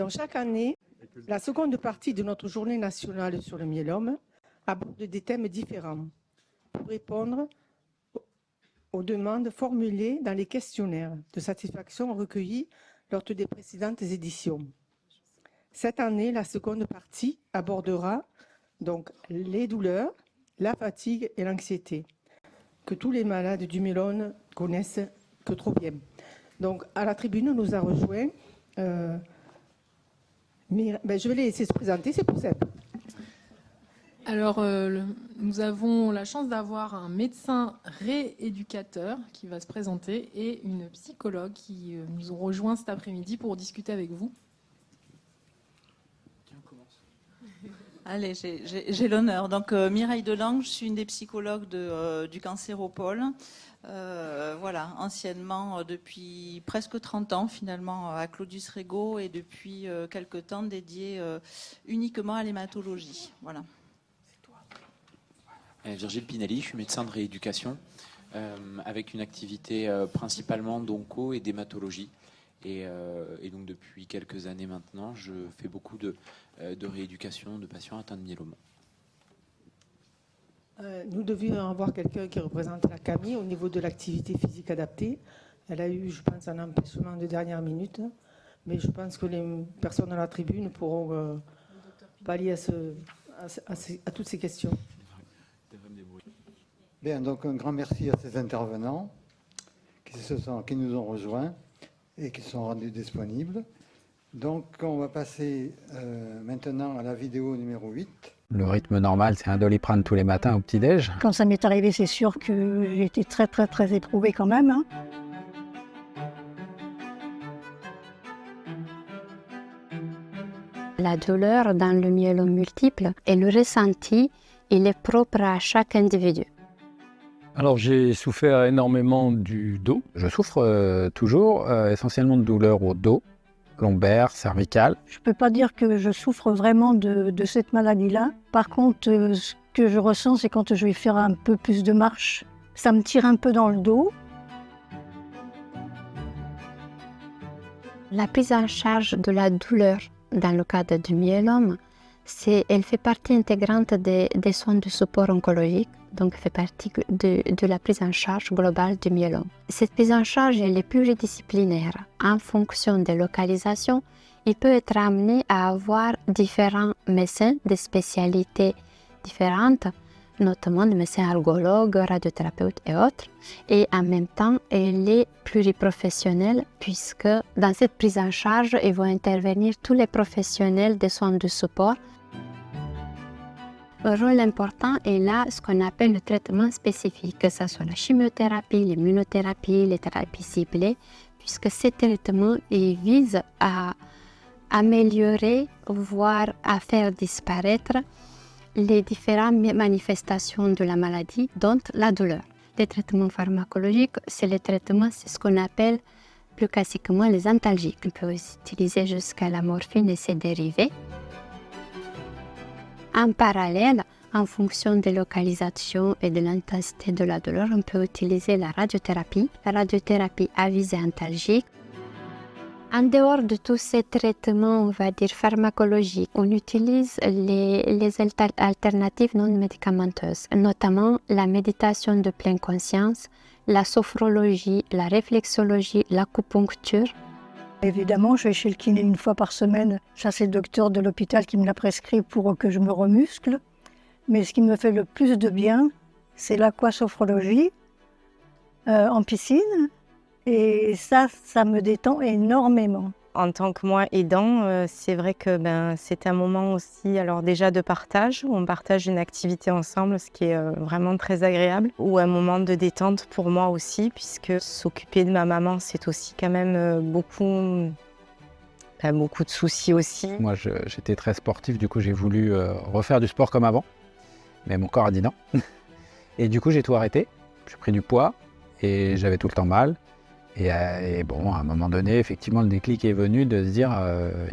Donc chaque année, la seconde partie de notre journée nationale sur le myélome aborde des thèmes différents pour répondre aux demandes formulées dans les questionnaires de satisfaction recueillis lors des précédentes éditions. Cette année, la seconde partie abordera donc les douleurs, la fatigue et l'anxiété que tous les malades du myélome connaissent que trop bien. Donc à la tribune, nous a rejoint je vais les laisser se présenter, c'est pour ça. Alors, nous avons la chance d'avoir un médecin rééducateur qui va se présenter et une psychologue qui nous ont rejoint cet après-midi pour discuter avec vous. Tiens, commence. Allez, j'ai l'honneur. Donc, Mireille Delange, je suis une des psychologues du Cancéropole. Voilà, anciennement depuis presque 30 ans finalement à Claudius Regaud et depuis quelque temps dédiée uniquement à l'hématologie. Voilà. Virgile Pinelli, je suis médecin de rééducation avec une activité principalement d'onco et d'hématologie. Et donc depuis quelques années maintenant, je fais beaucoup de rééducation de patients atteints de myélome. Nous devions avoir quelqu'un qui représente la Camille au niveau de l'activité physique adaptée. Elle a eu, je pense, un empêchement de dernière minute, mais je pense que les personnes à la tribune pourront pallier à toutes ces questions. Bien, donc un grand merci à ces intervenants qui nous ont rejoints et qui sont rendus disponibles. Donc on va passer maintenant à la vidéo numéro 8. Le rythme normal, c'est un Doliprane tous les matins au petit-déj. Quand ça m'est arrivé, c'est sûr que j'ai été très éprouvée quand même. Hein. La douleur dans le myélome multiple et le ressenti, il est propre à chaque individu. Alors j'ai souffert énormément du dos. Je souffre toujours essentiellement de douleurs au dos, lombaire, cervicale. Je ne peux pas dire que je souffre vraiment de cette maladie-là. Par contre, ce que je ressens, c'est quand je vais faire un peu plus de marche. Ça me tire un peu dans le dos. La prise en charge de la douleur dans le cadre du myélome, elle fait partie intégrante des soins de support oncologique, donc fait partie de la prise en charge globale du myélome. Cette prise en charge elle est pluridisciplinaire. En fonction des localisations, il peut être amené à avoir différents médecins de spécialités différentes, notamment des médecins ergologues, radiothérapeutes et autres. Et en même temps, elle est pluriprofessionnelle puisque dans cette prise en charge, ils vont intervenir tous les professionnels des soins de support. Le rôle important est là ce qu'on appelle le traitement spécifique, que ce soit la chimiothérapie, l'immunothérapie, les thérapies ciblées, puisque ces traitements visent à améliorer, voire à faire disparaître les différentes manifestations de la maladie, dont la douleur. Les traitements pharmacologiques, c'est ce qu'on appelle plus classiquement les antalgiques. On peut aussi utiliser jusqu'à la morphine et ses dérivés. En parallèle, en fonction des localisations et de l'intensité de la douleur, on peut utiliser la radiothérapie à visée antalgique. En dehors de tous ces traitements, on va dire pharmacologiques, on utilise les alternatives non médicamenteuses, notamment la méditation de pleine conscience, la sophrologie, la réflexologie, l'acupuncture. Évidemment, je vais chez le kiné une fois par semaine. Ça, c'est le docteur de l'hôpital qui me l'a prescrit pour que je me remuscle. Mais ce qui me fait le plus de bien, c'est l'aquasophrologie en piscine. Et ça me détend énormément. En tant que moi aidant, c'est vrai que c'est un moment aussi, alors déjà de partage, où on partage une activité ensemble, ce qui est vraiment très agréable, ou un moment de détente pour moi aussi, puisque s'occuper de ma maman, c'est aussi quand même beaucoup de soucis aussi. Moi, j'étais très sportif, du coup j'ai voulu refaire du sport comme avant, mais mon corps a dit non. Et du coup j'ai tout arrêté, j'ai pris du poids et j'avais tout le temps mal. Et bon, à un moment donné, effectivement, le déclic est venu de se dire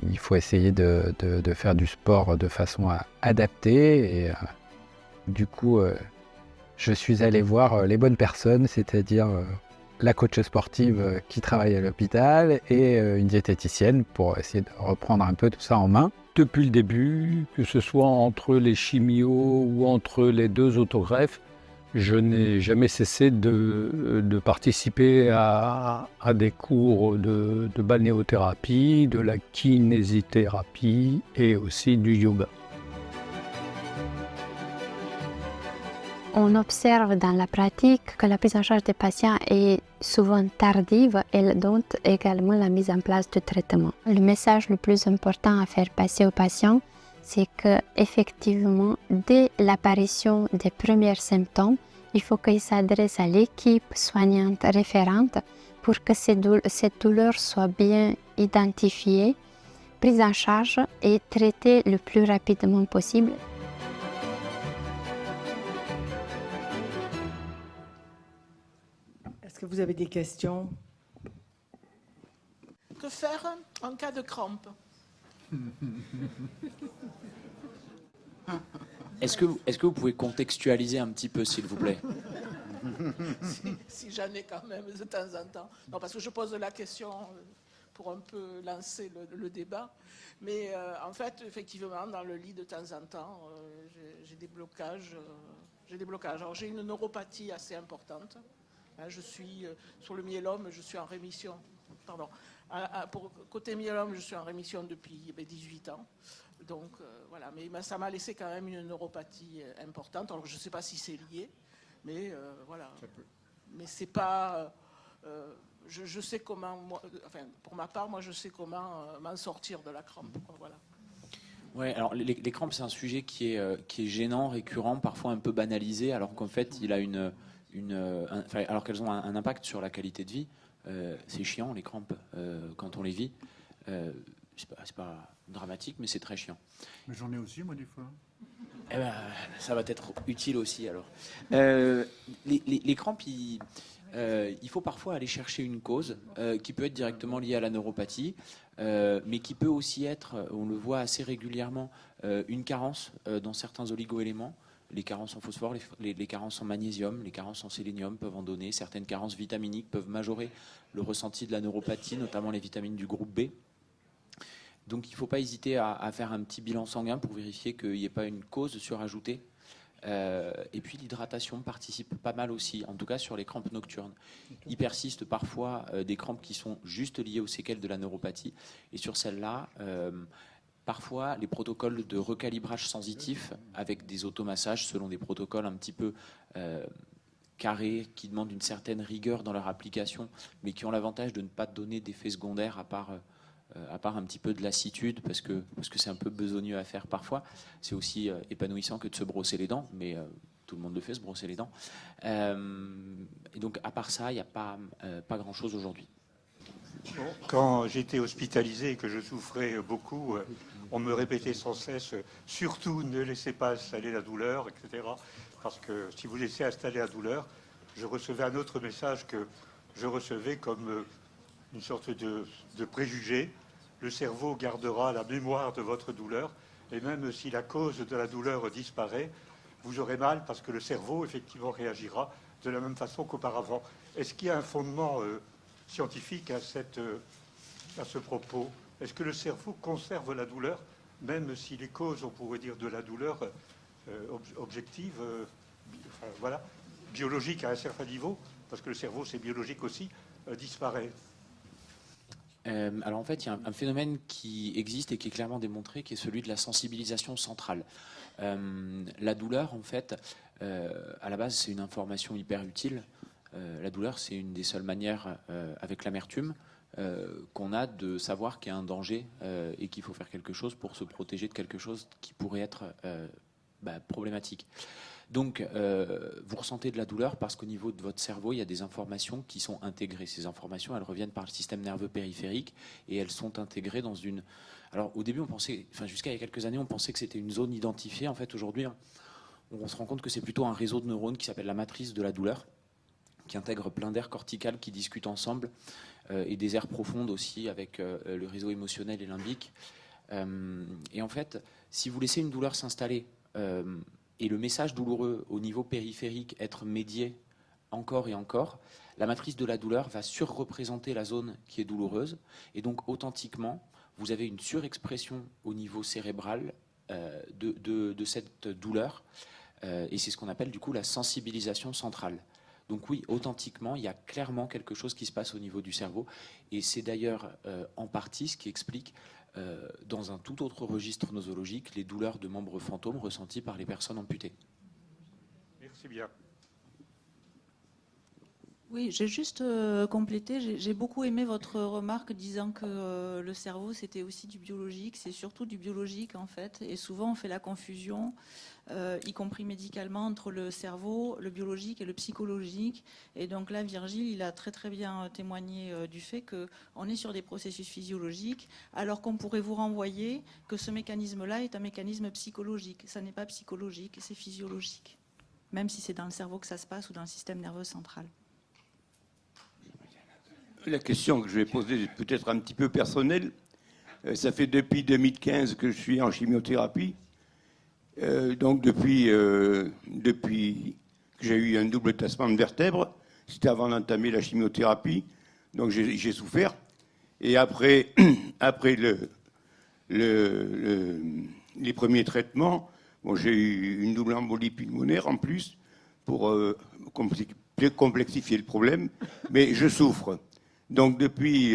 il faut essayer de faire du sport de façon adaptée. Et du coup, je suis allé voir les bonnes personnes, c'est-à-dire la coach sportive qui travaille à l'hôpital et une diététicienne pour essayer de reprendre un peu tout ça en main. Depuis le début, que ce soit entre les chimios ou entre les 2 autogreffes, je n'ai jamais cessé de participer à des cours de balnéothérapie, de la kinésithérapie et aussi du yoga. On observe dans la pratique que la prise en charge des patients est souvent tardive et donc également la mise en place de traitement. Le message le plus important à faire passer aux patients, c'est qu'effectivement, dès l'apparition des premiers symptômes, il faut qu'ils s'adressent à l'équipe soignante référente pour que cette douleur soit bien identifiée, prise en charge et traitée le plus rapidement possible. Est-ce que vous avez des questions? Que faire en cas de crampe? Est-ce que vous pouvez contextualiser un petit peu, s'il vous plaît? Si j'en ai quand même de temps en temps. Non, parce que je pose la question pour un peu lancer le débat. Mais en fait, effectivement, dans le lit, de temps en temps, j'ai des blocages. Alors, j'ai une neuropathie assez importante. Je suis sur le myélome, je suis en rémission. Pardon. Pour côté myélome, je suis en rémission depuis 18 ans. Donc voilà, mais ça m'a laissé quand même une neuropathie importante. Alors je ne sais pas si c'est lié, mais voilà. Mais c'est pas. Je sais comment. Pour ma part, moi, je sais comment m'en sortir de la crampe. Voilà. Ouais, alors les crampes, c'est un sujet qui est gênant, récurrent, parfois un peu banalisé, alors qu'en fait, il a alors qu'elles ont un impact sur la qualité de vie. C'est chiant les crampes quand on les vit. C'est pas dramatique, mais c'est très chiant. Mais j'en ai aussi, moi, des fois. Eh ben, ça va être utile aussi, alors. Les crampes, il faut parfois aller chercher une cause qui peut être directement liée à la neuropathie, mais qui peut aussi être, on le voit assez régulièrement, une carence dans certains oligo-éléments. Les carences en phosphore, les carences en magnésium, les carences en sélénium peuvent en donner. Certaines carences vitaminiques peuvent majorer le ressenti de la neuropathie, notamment les vitamines du groupe B. Donc il ne faut pas hésiter à faire un petit bilan sanguin pour vérifier qu'il n'y ait pas une cause surajoutée. Et puis l'hydratation participe pas mal aussi, en tout cas sur les crampes nocturnes. Il persiste parfois des crampes qui sont juste liées aux séquelles de la neuropathie. Et sur celles-là, parfois les protocoles de recalibrage sensitif avec des automassages selon des protocoles un petit peu carrés, qui demandent une certaine rigueur dans leur application, mais qui ont l'avantage de ne pas donner d'effets secondaires à part un petit peu de lassitude, parce que c'est un peu besogneux à faire parfois. C'est aussi épanouissant que de se brosser les dents, mais tout le monde le fait, se brosser les dents. Et donc, à part ça, il n'y a pas grand-chose aujourd'hui. Bon, quand j'étais hospitalisé et que je souffrais beaucoup, on me répétait sans cesse « surtout ne laissez pas installer la douleur », etc. Parce que si vous laissez installer la douleur, je recevais un autre message que je recevais comme une sorte de préjugé. Le cerveau gardera la mémoire de votre douleur, et même si la cause de la douleur disparaît, vous aurez mal parce que le cerveau, effectivement, réagira de la même façon qu'auparavant. Est-ce qu'il y a un fondement scientifique à ce propos? Est-ce que le cerveau conserve la douleur, même si les causes, on pourrait dire, de la douleur objective, voilà, biologique à un certain niveau, parce que le cerveau, c'est biologique aussi, disparaît? Alors en fait, il y a un phénomène qui existe et qui est clairement démontré, qui est celui de la sensibilisation centrale. La douleur, en fait, à la base, c'est une information hyper utile. La douleur, c'est une des seules manières, avec l'amertume, qu'on a de savoir qu'il y a un danger et qu'il faut faire quelque chose pour se protéger de quelque chose qui pourrait être problématique. Donc, vous ressentez de la douleur parce qu'au niveau de votre cerveau, il y a des informations qui sont intégrées. Ces informations, elles reviennent par le système nerveux périphérique et elles sont intégrées dans une... Alors, au début, on pensait, jusqu'à il y a quelques années, on pensait que c'était une zone identifiée. En fait, aujourd'hui, on se rend compte que c'est plutôt un réseau de neurones qui s'appelle la matrice de la douleur, qui intègre plein d'aires corticales qui discutent ensemble et des aires profondes aussi avec le réseau émotionnel et limbique. Et en fait, si vous laissez une douleur s'installer et le message douloureux au niveau périphérique être médié encore et encore, la matrice de la douleur va surreprésenter la zone qui est douloureuse. Et donc, authentiquement, vous avez une surexpression au niveau cérébral de cette douleur. Et c'est ce qu'on appelle du coup la sensibilisation centrale. Donc oui, authentiquement, il y a clairement quelque chose qui se passe au niveau du cerveau. Et c'est d'ailleurs en partie ce qui explique, dans un tout autre registre nosologique, les douleurs de membres fantômes ressenties par les personnes amputées. Merci bien. Oui, j'ai juste complété. J'ai beaucoup aimé votre remarque disant que le cerveau, c'était aussi du biologique. C'est surtout du biologique, en fait. Et souvent, on fait la confusion, y compris médicalement, entre le cerveau, le biologique et le psychologique. Et donc là, Virgile, il a très, très bien témoigné du fait qu'on est sur des processus physiologiques, alors qu'on pourrait vous renvoyer que ce mécanisme-là est un mécanisme psychologique. Ça n'est pas psychologique, c'est physiologique. Même si c'est dans le cerveau que ça se passe ou dans le système nerveux central. La question que je vais poser est peut-être un petit peu personnelle. Ça fait depuis 2015 que je suis en chimiothérapie. Donc depuis que j'ai eu un double tassement de vertèbres, c'était avant d'entamer la chimiothérapie, donc j'ai souffert. Et après les premiers traitements, bon, j'ai eu une double embolie pulmonaire en plus pour complexifier le problème, mais je souffre. Donc depuis,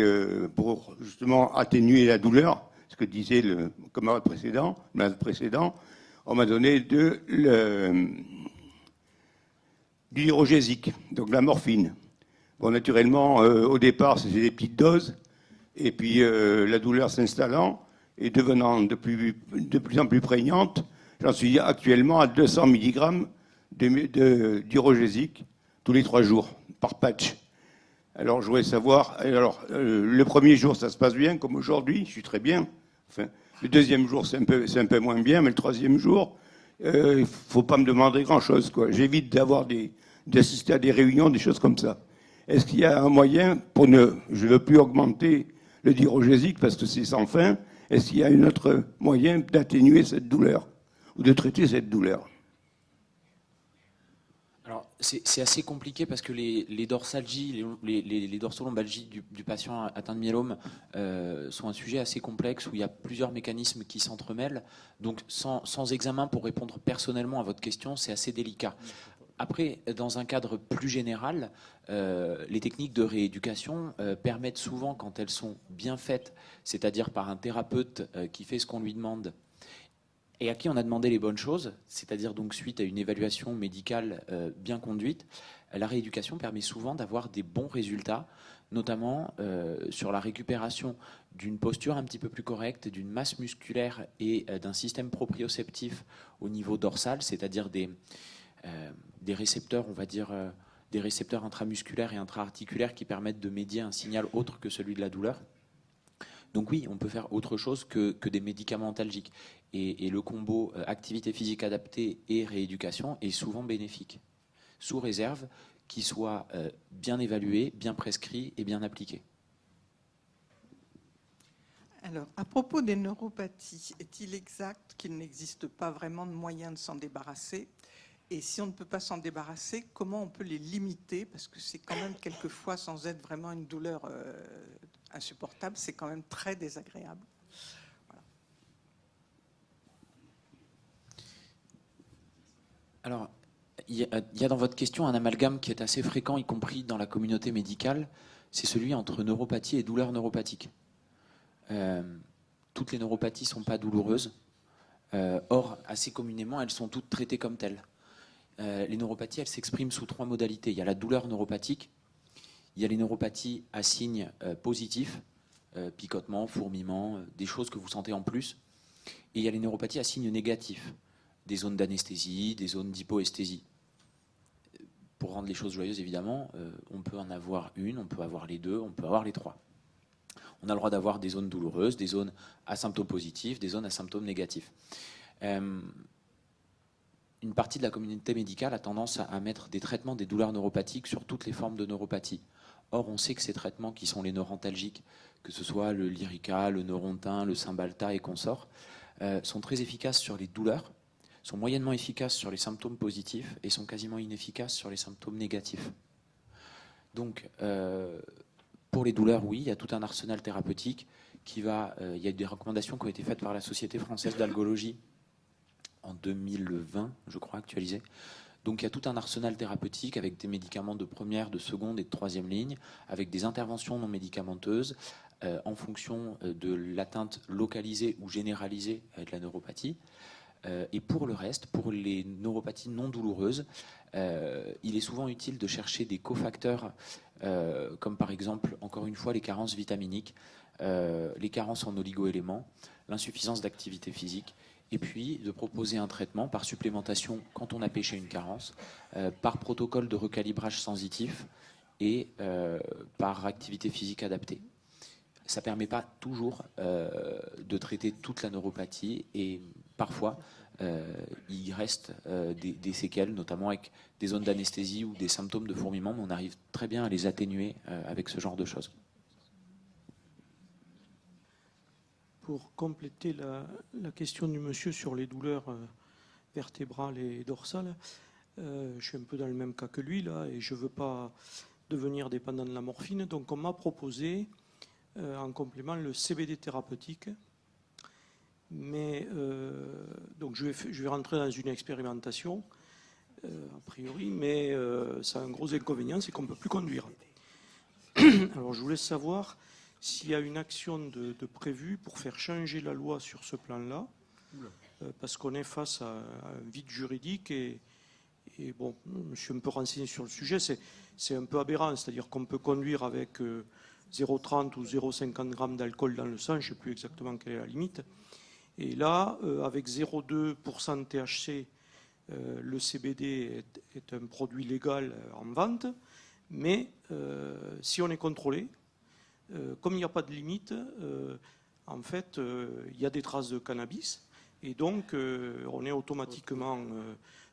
pour justement atténuer la douleur, ce que disait le camarade précédent, on m'a donné du hydrogésique, donc la morphine. Bon, naturellement, au départ, c'était des petites doses, et puis la douleur s'installant et devenant de plus en plus prégnante, j'en suis actuellement à 200 mg d'hydrogésique tous les 3 jours, par patch. Alors, je voudrais savoir, le premier jour, ça se passe bien, comme aujourd'hui, je suis très bien. Enfin, le deuxième jour, c'est un peu moins bien, mais le troisième jour, il ne faut pas me demander grand-chose, quoi. J'évite d'assister à des réunions, des choses comme ça. Est-ce qu'il y a un moyen je ne veux plus augmenter le dihydrogésique parce que c'est sans fin, est-ce qu'il y a un autre moyen d'atténuer cette douleur ou de traiter cette douleur? Alors, c'est assez compliqué parce que les dorsalgies, les dorsolombalgies du patient atteint de myélome sont un sujet assez complexe où il y a plusieurs mécanismes qui s'entremêlent. Donc, sans examen, pour répondre personnellement à votre question, c'est assez délicat. Après, dans un cadre plus général, les techniques de rééducation permettent souvent, quand elles sont bien faites, c'est-à-dire par un thérapeute qui fait ce qu'on lui demande, et à qui on a demandé les bonnes choses, c'est-à-dire donc suite à une évaluation médicale bien conduite, la rééducation permet souvent d'avoir des bons résultats, notamment sur la récupération d'une posture un petit peu plus correcte, d'une masse musculaire et d'un système proprioceptif au niveau dorsal, c'est-à-dire des récepteurs, on va dire, des récepteurs intramusculaires et intra-articulaires qui permettent de médier un signal autre que celui de la douleur. Donc oui, on peut faire autre chose que des médicaments antalgiques. Et le combo activité physique adaptée et rééducation est souvent bénéfique, sous réserve qu'il soit bien évalué, bien prescrit et bien appliqué. Alors, à propos des neuropathies, est-il exact qu'il n'existe pas vraiment de moyen de s'en débarrasser? Et si on ne peut pas s'en débarrasser, comment on peut les limiter? Parce que c'est quand même quelquefois, sans être vraiment une douleur insupportable, c'est quand même très désagréable. Voilà. Alors, il y a dans votre question un amalgame qui est assez fréquent, y compris dans la communauté médicale, c'est celui entre neuropathie et douleur neuropathique. Toutes les neuropathies ne sont pas douloureuses. Or, assez communément, elles sont toutes traitées comme telles. Les neuropathies, elles s'expriment sous 3 modalités. Il y a la douleur neuropathique, il y a les neuropathies à signes positifs, picotement, fourmillement, des choses que vous sentez en plus. Et il y a les neuropathies à signes négatifs, des zones d'anesthésie, des zones d'hypoesthésie. Pour rendre les choses joyeuses, évidemment, on peut en avoir une, on peut avoir les 2, on peut avoir les 3. On a le droit d'avoir des zones douloureuses, des zones à symptômes positifs, des zones à symptômes négatifs. Une partie de la communauté médicale a tendance à mettre des traitements des douleurs neuropathiques sur toutes les formes de neuropathie. Or, on sait que ces traitements qui sont les neurantalgiques, que ce soit le Lyrica, le Neurontin, le Cymbalta et consorts, sont très efficaces sur les douleurs. sont moyennement efficaces sur les symptômes positifs et sont quasiment inefficaces sur les symptômes négatifs. Donc, pour les douleurs, oui, il y a tout un arsenal thérapeutique il y a des recommandations qui ont été faites par la Société française d'algologie en 2020, je crois, actualisées. Donc il y a tout un arsenal thérapeutique avec des médicaments de première, de seconde et de troisième ligne, avec des interventions non médicamenteuses en fonction de l'atteinte localisée ou généralisée de la neuropathie. Et pour le reste, pour les neuropathies non douloureuses, il est souvent utile de chercher des cofacteurs, comme par exemple, encore une fois, les carences vitaminiques, les carences en oligo-éléments, l'insuffisance d'activité physique, et puis de proposer un traitement par supplémentation quand on a pêché une carence, par protocole de recalibrage sensitif et par activité physique adaptée. Ça ne permet pas toujours de traiter toute la neuropathie et parfois il reste des séquelles, notamment avec des zones d'anesthésie ou des symptômes de fourmillement, mais on arrive très bien à les atténuer avec ce genre de choses. Pour compléter la question du monsieur sur les douleurs vertébrales et dorsales, je suis un peu dans le même cas que lui là, et je ne veux pas devenir dépendant de la morphine. Donc on m'a proposé en complément le CBD thérapeutique. Mais donc je vais rentrer dans une expérimentation a priori, mais ça a un gros inconvénient, c'est qu'on ne peut plus conduire. Alors je voulais savoir s'il y a une action de prévue pour faire changer la loi sur ce plan-là, parce qu'on est face à un vide juridique et bon, je suis un peu renseigné sur le sujet, c'est un peu aberrant, c'est-à-dire qu'on peut conduire avec 0,30 ou 0,50 grammes d'alcool dans le sang, je ne sais plus exactement quelle est la limite, et là, avec 0,2% de THC, le CBD est un produit légal en vente, mais si on est contrôlé, comme il n'y a pas de limite, en fait, il y a des traces de cannabis, et donc on est automatiquement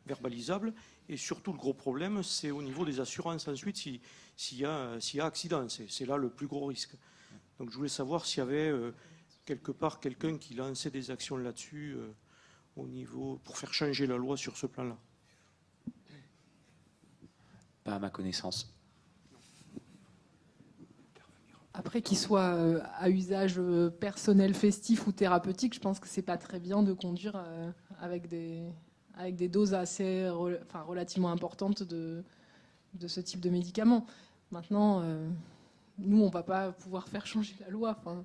verbalisable. Et surtout, le gros problème, c'est au niveau des assurances ensuite, s'il y a accident. C'est là le plus gros risque. Donc je voulais savoir s'il y avait quelque part quelqu'un qui lançait des actions là-dessus au niveau pour faire changer la loi sur ce plan-là. Pas à ma connaissance. Après, qu'il soit à usage personnel, festif ou thérapeutique, je pense que c'est pas très bien de conduire avec des doses assez, relativement importantes de ce type de médicaments. Maintenant, nous, on va pas pouvoir faire changer la loi. Enfin,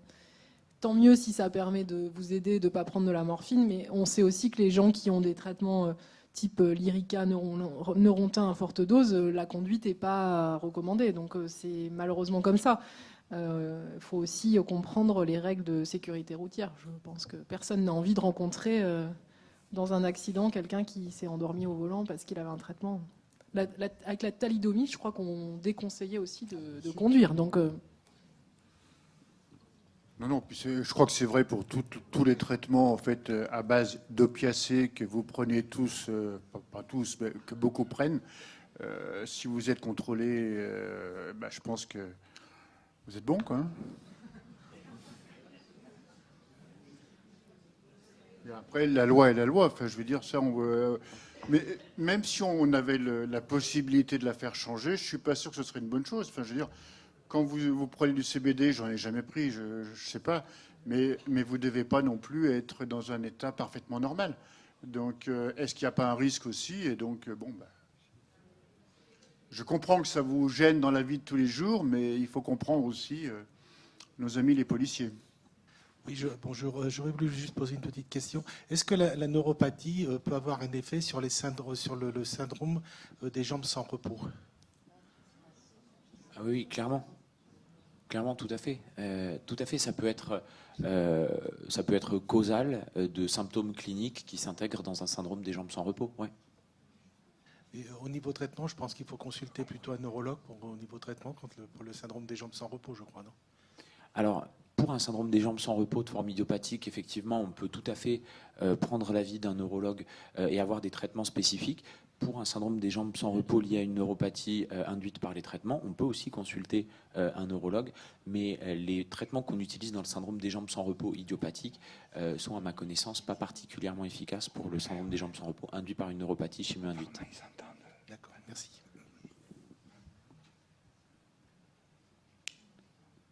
tant mieux si ça permet de vous aider de ne pas prendre de la morphine, mais on sait aussi que les gens qui ont des traitements type Lyrica, Neurontin à forte dose, la conduite n'est pas recommandée. Donc c'est malheureusement comme ça. Il faut aussi comprendre les règles de sécurité routière. Je pense que personne n'a envie de rencontrer dans un accident quelqu'un qui s'est endormi au volant parce qu'il avait un traitement. Avec la thalidomide, je crois qu'on déconseillait aussi de conduire. Donc, Non, puis je crois que c'est vrai pour tous les traitements en fait à base d'opiacés que vous prenez tous, pas tous, mais que beaucoup prennent. Si vous êtes contrôlé, je pense que vous êtes bon, quoi. Et après, la loi est la loi. Enfin, je veux dire ça. Mais même si on avait la possibilité de la faire changer, je suis pas sûr que ce serait une bonne chose. Enfin, je veux dire. Quand vous prenez du CBD, j'en ai jamais pris, je ne sais pas, mais vous ne devez pas non plus être dans un état parfaitement normal. Donc, est-ce qu'il n'y a pas un risque aussi? Et donc, je comprends que ça vous gêne dans la vie de tous les jours, mais il faut comprendre aussi nos amis les policiers. Oui, bonjour. J'aurais voulu juste poser une petite question. Est-ce que la neuropathie peut avoir un effet sur le syndrome des jambes sans repos? Ah oui, clairement. Clairement, tout à fait. Tout à fait, ça peut être causal de symptômes cliniques qui s'intègrent dans un syndrome des jambes sans repos. Ouais. Et au niveau traitement, je pense qu'il faut consulter plutôt un neurologue au niveau traitement pour le syndrome des jambes sans repos, je crois, non? Alors, pour un syndrome des jambes sans repos de forme idiopathique, effectivement, on peut tout à fait prendre l'avis d'un neurologue et avoir des traitements spécifiques. pour un syndrome des jambes sans repos lié à une neuropathie induite par les traitements, on peut aussi consulter un neurologue, mais les traitements qu'on utilise dans le syndrome des jambes sans repos idiopathique sont, à ma connaissance, pas particulièrement efficaces pour le syndrome des jambes sans repos induit par une neuropathie chimio-induite. D'accord, merci.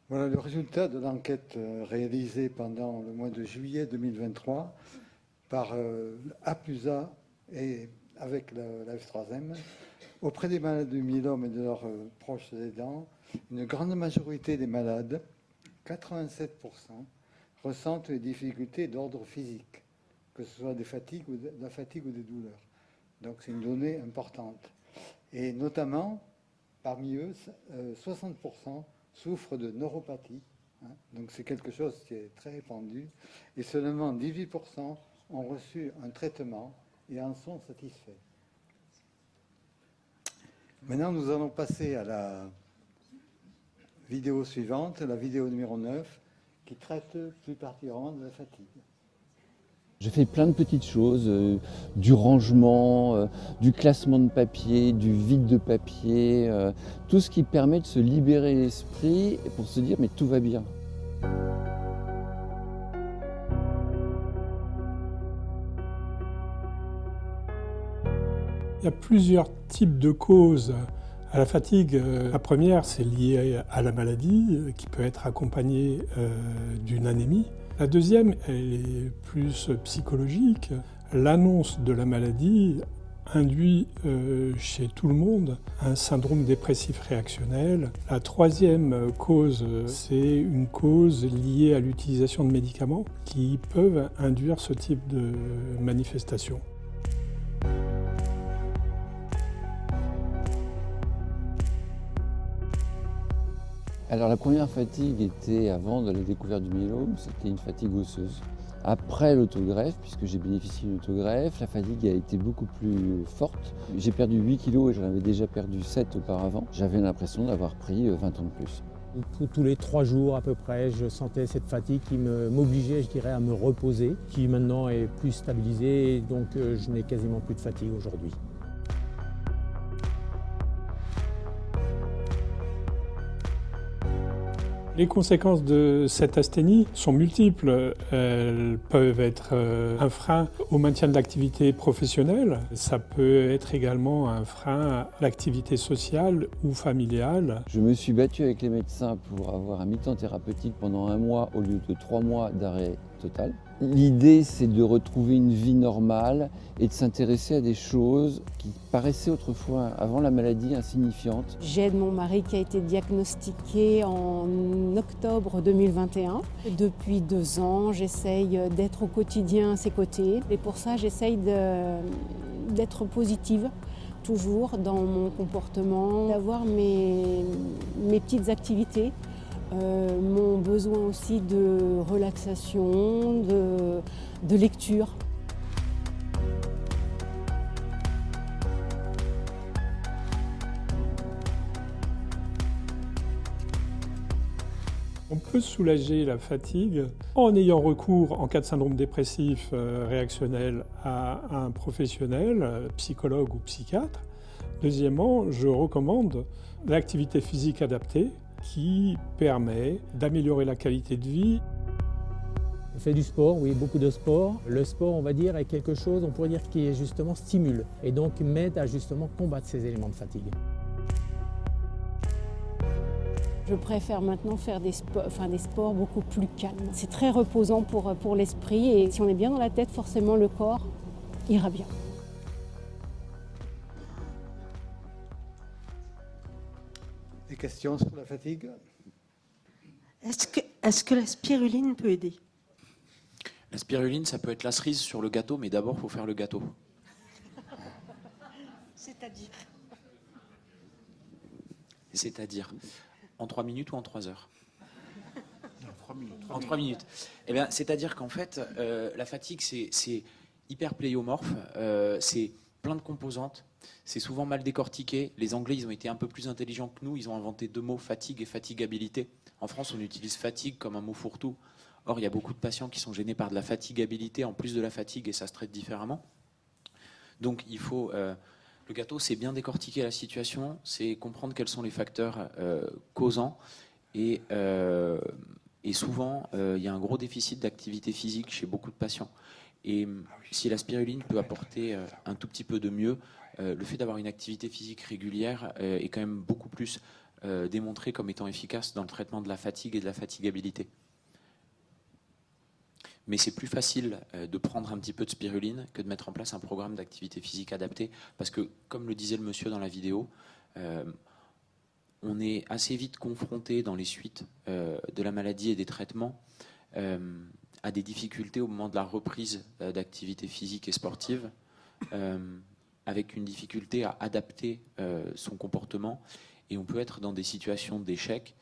Voilà le résultat de l'enquête réalisée pendant le mois de juillet 2023 par A+A et avec la F3M auprès des malades de myélome et de leurs proches aidants. Une grande majorité des malades, 87%, ressentent des difficultés d'ordre physique, que ce soit de la fatigue ou des douleurs. Donc c'est une donnée importante. Et notamment, parmi eux, 60% souffrent de neuropathie. Donc c'est quelque chose qui est très répandu. Et seulement 18% ont reçu un traitement et en sont satisfaits. Maintenant, nous allons passer à la vidéo suivante, la vidéo numéro 9, qui traite plus particulièrement de la fatigue. Je fais plein de petites choses, du rangement, du classement de papier, du vide de papier, tout ce qui permet de se libérer l'esprit pour se dire mais tout va bien. Il y a plusieurs types de causes à la fatigue. La première, c'est lié à la maladie, qui peut être accompagnée d'une anémie. La deuxième, elle est plus psychologique. L'annonce de la maladie induit chez tout le monde un syndrome dépressif réactionnel. La troisième cause, c'est une cause liée à l'utilisation de médicaments qui peuvent induire ce type de manifestation. Alors la première fatigue était avant de la découverte du myélome, c'était une fatigue osseuse. Après l'autogreffe, puisque j'ai bénéficié d'une autogreffe, la fatigue a été beaucoup plus forte. J'ai perdu 8 kilos et j'en avais déjà perdu 7 auparavant. J'avais l'impression d'avoir pris 20 ans de plus. Tous les 3 jours à peu près, je sentais cette fatigue qui m'obligeait, je dirais, à me reposer, qui maintenant est plus stabilisée, et donc je n'ai quasiment plus de fatigue aujourd'hui. Les conséquences de cette asthénie sont multiples. Elles peuvent être un frein au maintien de l'activité professionnelle. Ça peut être également un frein à l'activité sociale ou familiale. Je me suis battu avec les médecins pour avoir un mi-temps thérapeutique pendant 1 mois au lieu de 3 mois d'arrêt total. L'idée, c'est de retrouver une vie normale et de s'intéresser à des choses qui paraissaient autrefois, avant la maladie, insignifiantes. J'aide mon mari qui a été diagnostiqué en octobre 2021. Depuis 2 ans, j'essaye d'être au quotidien à ses côtés. Et pour ça, j'essaye d'être positive, toujours dans mon comportement, d'avoir mes petites activités. Mon besoin aussi de relaxation, de lecture. On peut soulager la fatigue en ayant recours, en cas de syndrome dépressif réactionnel, à un professionnel, psychologue ou psychiatre. Deuxièmement, je recommande l'activité physique adaptée qui permet d'améliorer la qualité de vie. On fait du sport, oui, beaucoup de sport. Le sport, on va dire, est quelque chose, on pourrait dire, qui est justement stimule et donc m'aide à justement combattre ces éléments de fatigue. Je préfère maintenant faire des sports beaucoup plus calmes. C'est très reposant pour l'esprit et si on est bien dans la tête, forcément le corps ira bien. Des questions sur la fatigue? Est-ce que la spiruline peut aider? La spiruline, ça peut être la cerise sur le gâteau, mais d'abord, il faut faire le gâteau. C'est-à-dire? C'est-à-dire en 3 minutes ou en 3 heures? En 3 minutes. Eh bien, c'est-à-dire qu'en fait, la fatigue, c'est hyper pléiomorphe, c'est plein de composantes, c'est souvent mal décortiqué. Les Anglais, ils ont été un peu plus intelligents que nous, ils ont inventé 2 mots, fatigue et fatigabilité. En France, on utilise fatigue comme un mot fourre-tout. Or, il y a beaucoup de patients qui sont gênés par de la fatigabilité en plus de la fatigue et ça se traite différemment. Donc, il faut Le gâteau, c'est bien décortiquer la situation, c'est comprendre quels sont les facteurs causants. Et souvent, il y a un gros déficit d'activité physique chez beaucoup de patients. Et si la spiruline peut apporter un tout petit peu de mieux, le fait d'avoir une activité physique régulière est quand même beaucoup plus démontré comme étant efficace dans le traitement de la fatigue et de la fatigabilité. Mais c'est plus facile de prendre un petit peu de spiruline que de mettre en place un programme d'activité physique adapté, parce que, comme le disait le monsieur dans la vidéo, on est assez vite confronté dans les suites de la maladie et des traitements à des difficultés au moment de la reprise d'activité physique et sportive, avec une difficulté à adapter son comportement, et on peut être dans des situations d'échec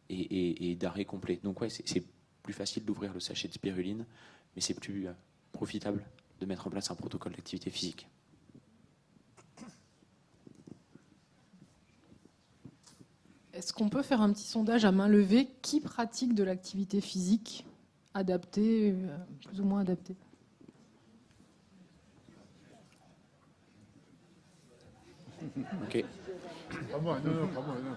et d'arrêt complet. Donc ouais, c'est plus facile d'ouvrir le sachet de spiruline, mais c'est plus profitable de mettre en place un protocole d'activité physique. Est-ce qu'on peut faire un petit sondage à main levée? Qui pratique de l'activité physique adaptée, plus ou moins adaptée? Ok. Pas moi, non, pas moi, non.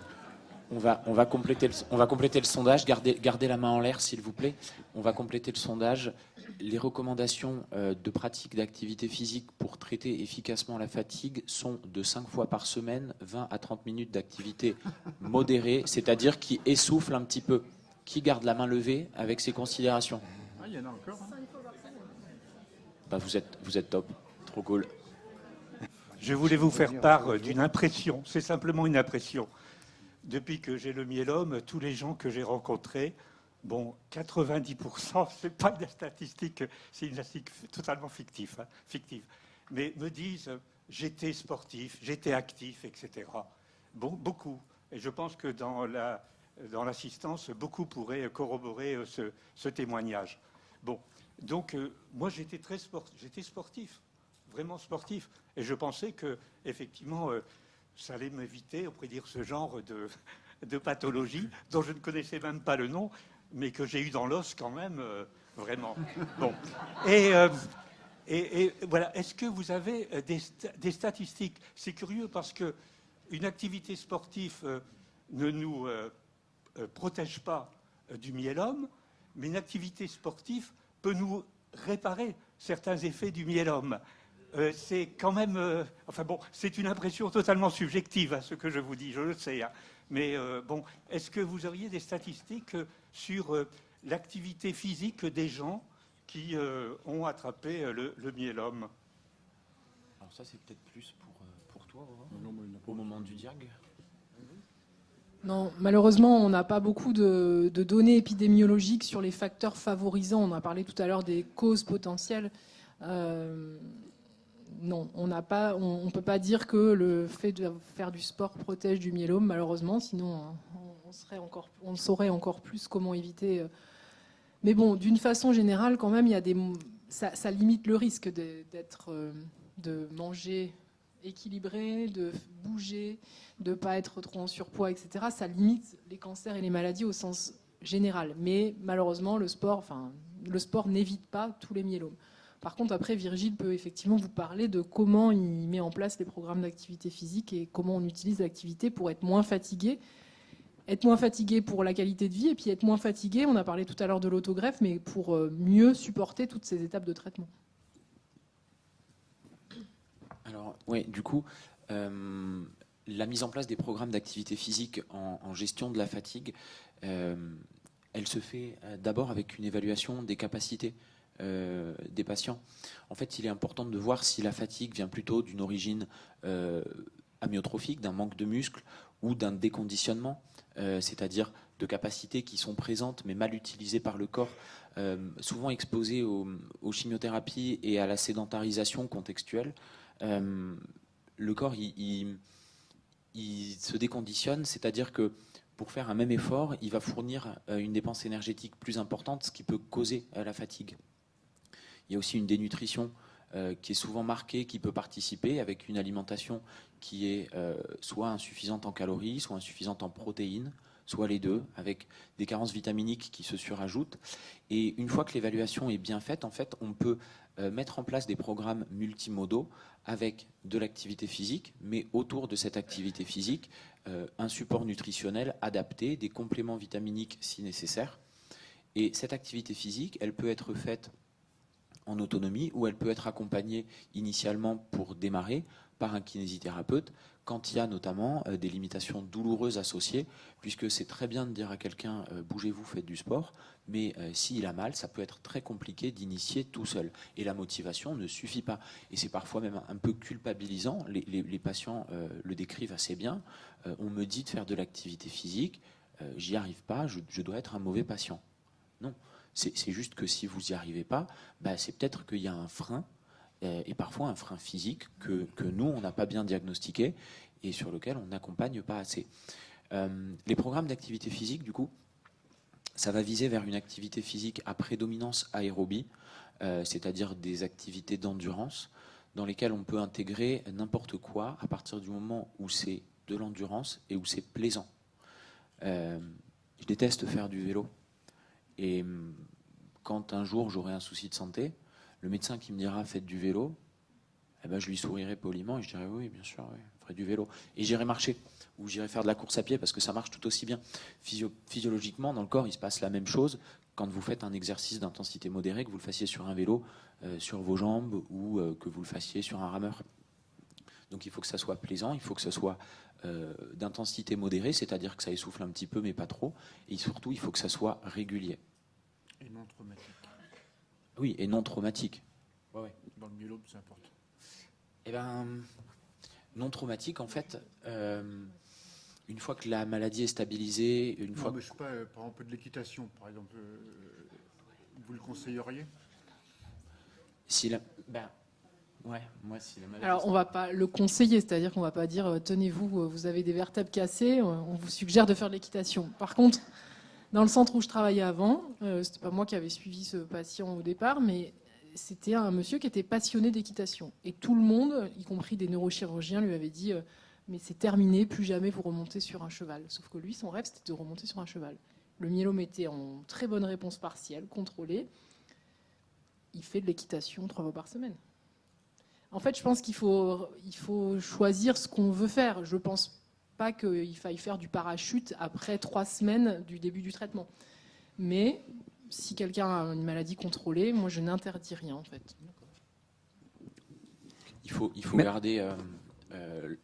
On va compléter le sondage. Gardez la main en l'air, s'il vous plaît. On va compléter le sondage. Les recommandations de pratique d'activité physique pour traiter efficacement la fatigue sont de 5 fois par semaine, 20 à 30 minutes d'activité modérée, c'est-à-dire qui essouffle un petit peu. Qui garde la main levée avec ces considérations? Ah, il y en a encore. Hein. Bah, vous êtes top. Trop cool. Je voulais vous faire part d'une impression. C'est simplement une impression. Depuis que j'ai le myélome, tous les gens que j'ai rencontrés, bon, 90%, c'est pas une statistique, c'est une statistique totalement fictive, mais me disent j'étais sportif, j'étais actif, etc. Bon, beaucoup. Et je pense que dans l'assistance, beaucoup pourraient corroborer ce témoignage. Bon, donc moi j'étais sportif, vraiment sportif, et je pensais que effectivement ça allait m'éviter, on pourrait dire, ce genre de pathologie dont je ne connaissais même pas le nom, mais que j'ai eu dans l'os quand même, vraiment. Bon. Et voilà, est-ce que vous avez des statistiques? C'est curieux parce qu'une activité sportive ne nous protège pas du myélome, mais une activité sportive peut nous réparer certains effets du myélome. C'est quand même... enfin bon, c'est une impression totalement subjective, à ce que je vous dis, je le sais. Hein. Mais bon, est-ce que vous auriez des statistiques sur l'activité physique des gens qui ont attrapé le myélome? Alors ça, c'est peut-être plus pour toi, au moment du diag. Non, malheureusement, on n'a pas beaucoup de données épidémiologiques sur les facteurs favorisants. On a parlé tout à l'heure des causes potentielles. Non, on ne peut pas dire que le fait de faire du sport protège du myélome, malheureusement, sinon on saurait encore plus comment éviter. Mais bon, d'une façon générale, quand même, ça limite le risque de manger équilibré, de bouger, de ne pas être trop en surpoids, etc. Ça limite les cancers et les maladies au sens général. Mais malheureusement, le sport n'évite pas tous les myélomes. Par contre, après, Virgile peut effectivement vous parler de comment il met en place les programmes d'activité physique et comment on utilise l'activité pour être moins fatigué. Être moins fatigué pour la qualité de vie et puis être moins fatigué, on a parlé tout à l'heure de l'autogreffe, mais pour mieux supporter toutes ces étapes de traitement. Alors, oui, du coup, la mise en place des programmes d'activité physique en gestion de la fatigue, elle se fait d'abord avec une évaluation des capacités des patients. En fait, il est important de voir si la fatigue vient plutôt d'une origine amyotrophique, d'un manque de muscles ou d'un déconditionnement, c'est-à-dire de capacités qui sont présentes mais mal utilisées par le corps, souvent exposées aux chimiothérapies et à la sédentarisation contextuelle. Le corps, il se déconditionne, c'est-à-dire que pour faire un même effort, il va fournir une dépense énergétique plus importante, ce qui peut causer la fatigue. Il y a aussi une dénutrition qui est souvent marquée, qui peut participer avec une alimentation qui est soit insuffisante en calories, soit insuffisante en protéines, soit les deux, avec des carences vitaminiques qui se surajoutent. Et une fois que l'évaluation est bien faite, en fait, on peut mettre en place des programmes multimodaux avec de l'activité physique, mais autour de cette activité physique, un support nutritionnel adapté, des compléments vitaminiques si nécessaire. Et cette activité physique, elle peut être faite en autonomie ou elle peut être accompagnée initialement pour démarrer par un kinésithérapeute quand il y a notamment des limitations douloureuses associées, puisque c'est très bien de dire à quelqu'un bougez-vous, faites du sport, mais s'il a mal, ça peut être très compliqué d'initier tout seul. Et la motivation ne suffit pas. Et c'est parfois même un peu culpabilisant. Les patients le décrivent assez bien. On me dit de faire de l'activité physique, j'y arrive pas, je dois être un mauvais patient. Non, c'est juste que si vous n'y arrivez pas, c'est peut-être qu'il y a un frein, et parfois un frein physique que nous, on n'a pas bien diagnostiqué et sur lequel on n'accompagne pas assez. Les programmes d'activité physique, du coup, ça va viser vers une activité physique à prédominance aérobie, c'est-à-dire des activités d'endurance dans lesquelles on peut intégrer n'importe quoi à partir du moment où c'est de l'endurance et où c'est plaisant. Je déteste faire du vélo. Et quand un jour j'aurai un souci de santé, le médecin qui me dira faites du vélo, je lui sourirai poliment et je dirai oui, bien sûr, oui, je ferai du vélo. Et j'irai marcher ou j'irai faire de la course à pied parce que ça marche tout aussi bien. Physiologiquement, dans le corps, il se passe la même chose quand vous faites un exercice d'intensité modérée, que vous le fassiez sur un vélo, sur vos jambes ou que vous le fassiez sur un rameur. Donc il faut que ça soit plaisant, il faut que ça soit d'intensité modérée, c'est-à-dire que ça essouffle un petit peu mais pas trop. Et surtout, il faut que ça soit régulier. Et non traumatique. Oui, et non traumatique. Ouais. Dans le myélome, c'est important. Eh bien, non traumatique, en fait, une fois que la maladie est stabilisée, une fois mais je sais pas, par exemple, de l'équitation, par exemple, vous le conseilleriez? Si la... Ouais, moi, si la maladie... Alors, on ne va pas le conseiller, c'est-à-dire qu'on ne va pas dire tenez-vous, vous avez des vertèbres cassées, on vous suggère de faire de l'équitation. Par contre, dans le centre où je travaillais avant, c'était pas moi qui avais suivi ce patient au départ, mais c'était un monsieur qui était passionné d'équitation. Et tout le monde, y compris des neurochirurgiens, lui avait dit mais c'est terminé, plus jamais vous remontez sur un cheval. Sauf que lui, son rêve, c'était de remonter sur un cheval. Le myélome était en très bonne réponse partielle, contrôlée. Il fait de l'équitation 3 fois par semaine. En fait, je pense qu'il faut choisir ce qu'on veut faire. Je ne pense pas qu'il faille faire du parachute après 3 semaines du début du traitement. Mais si quelqu'un a une maladie contrôlée, moi, je n'interdis rien, en fait. Il faut garder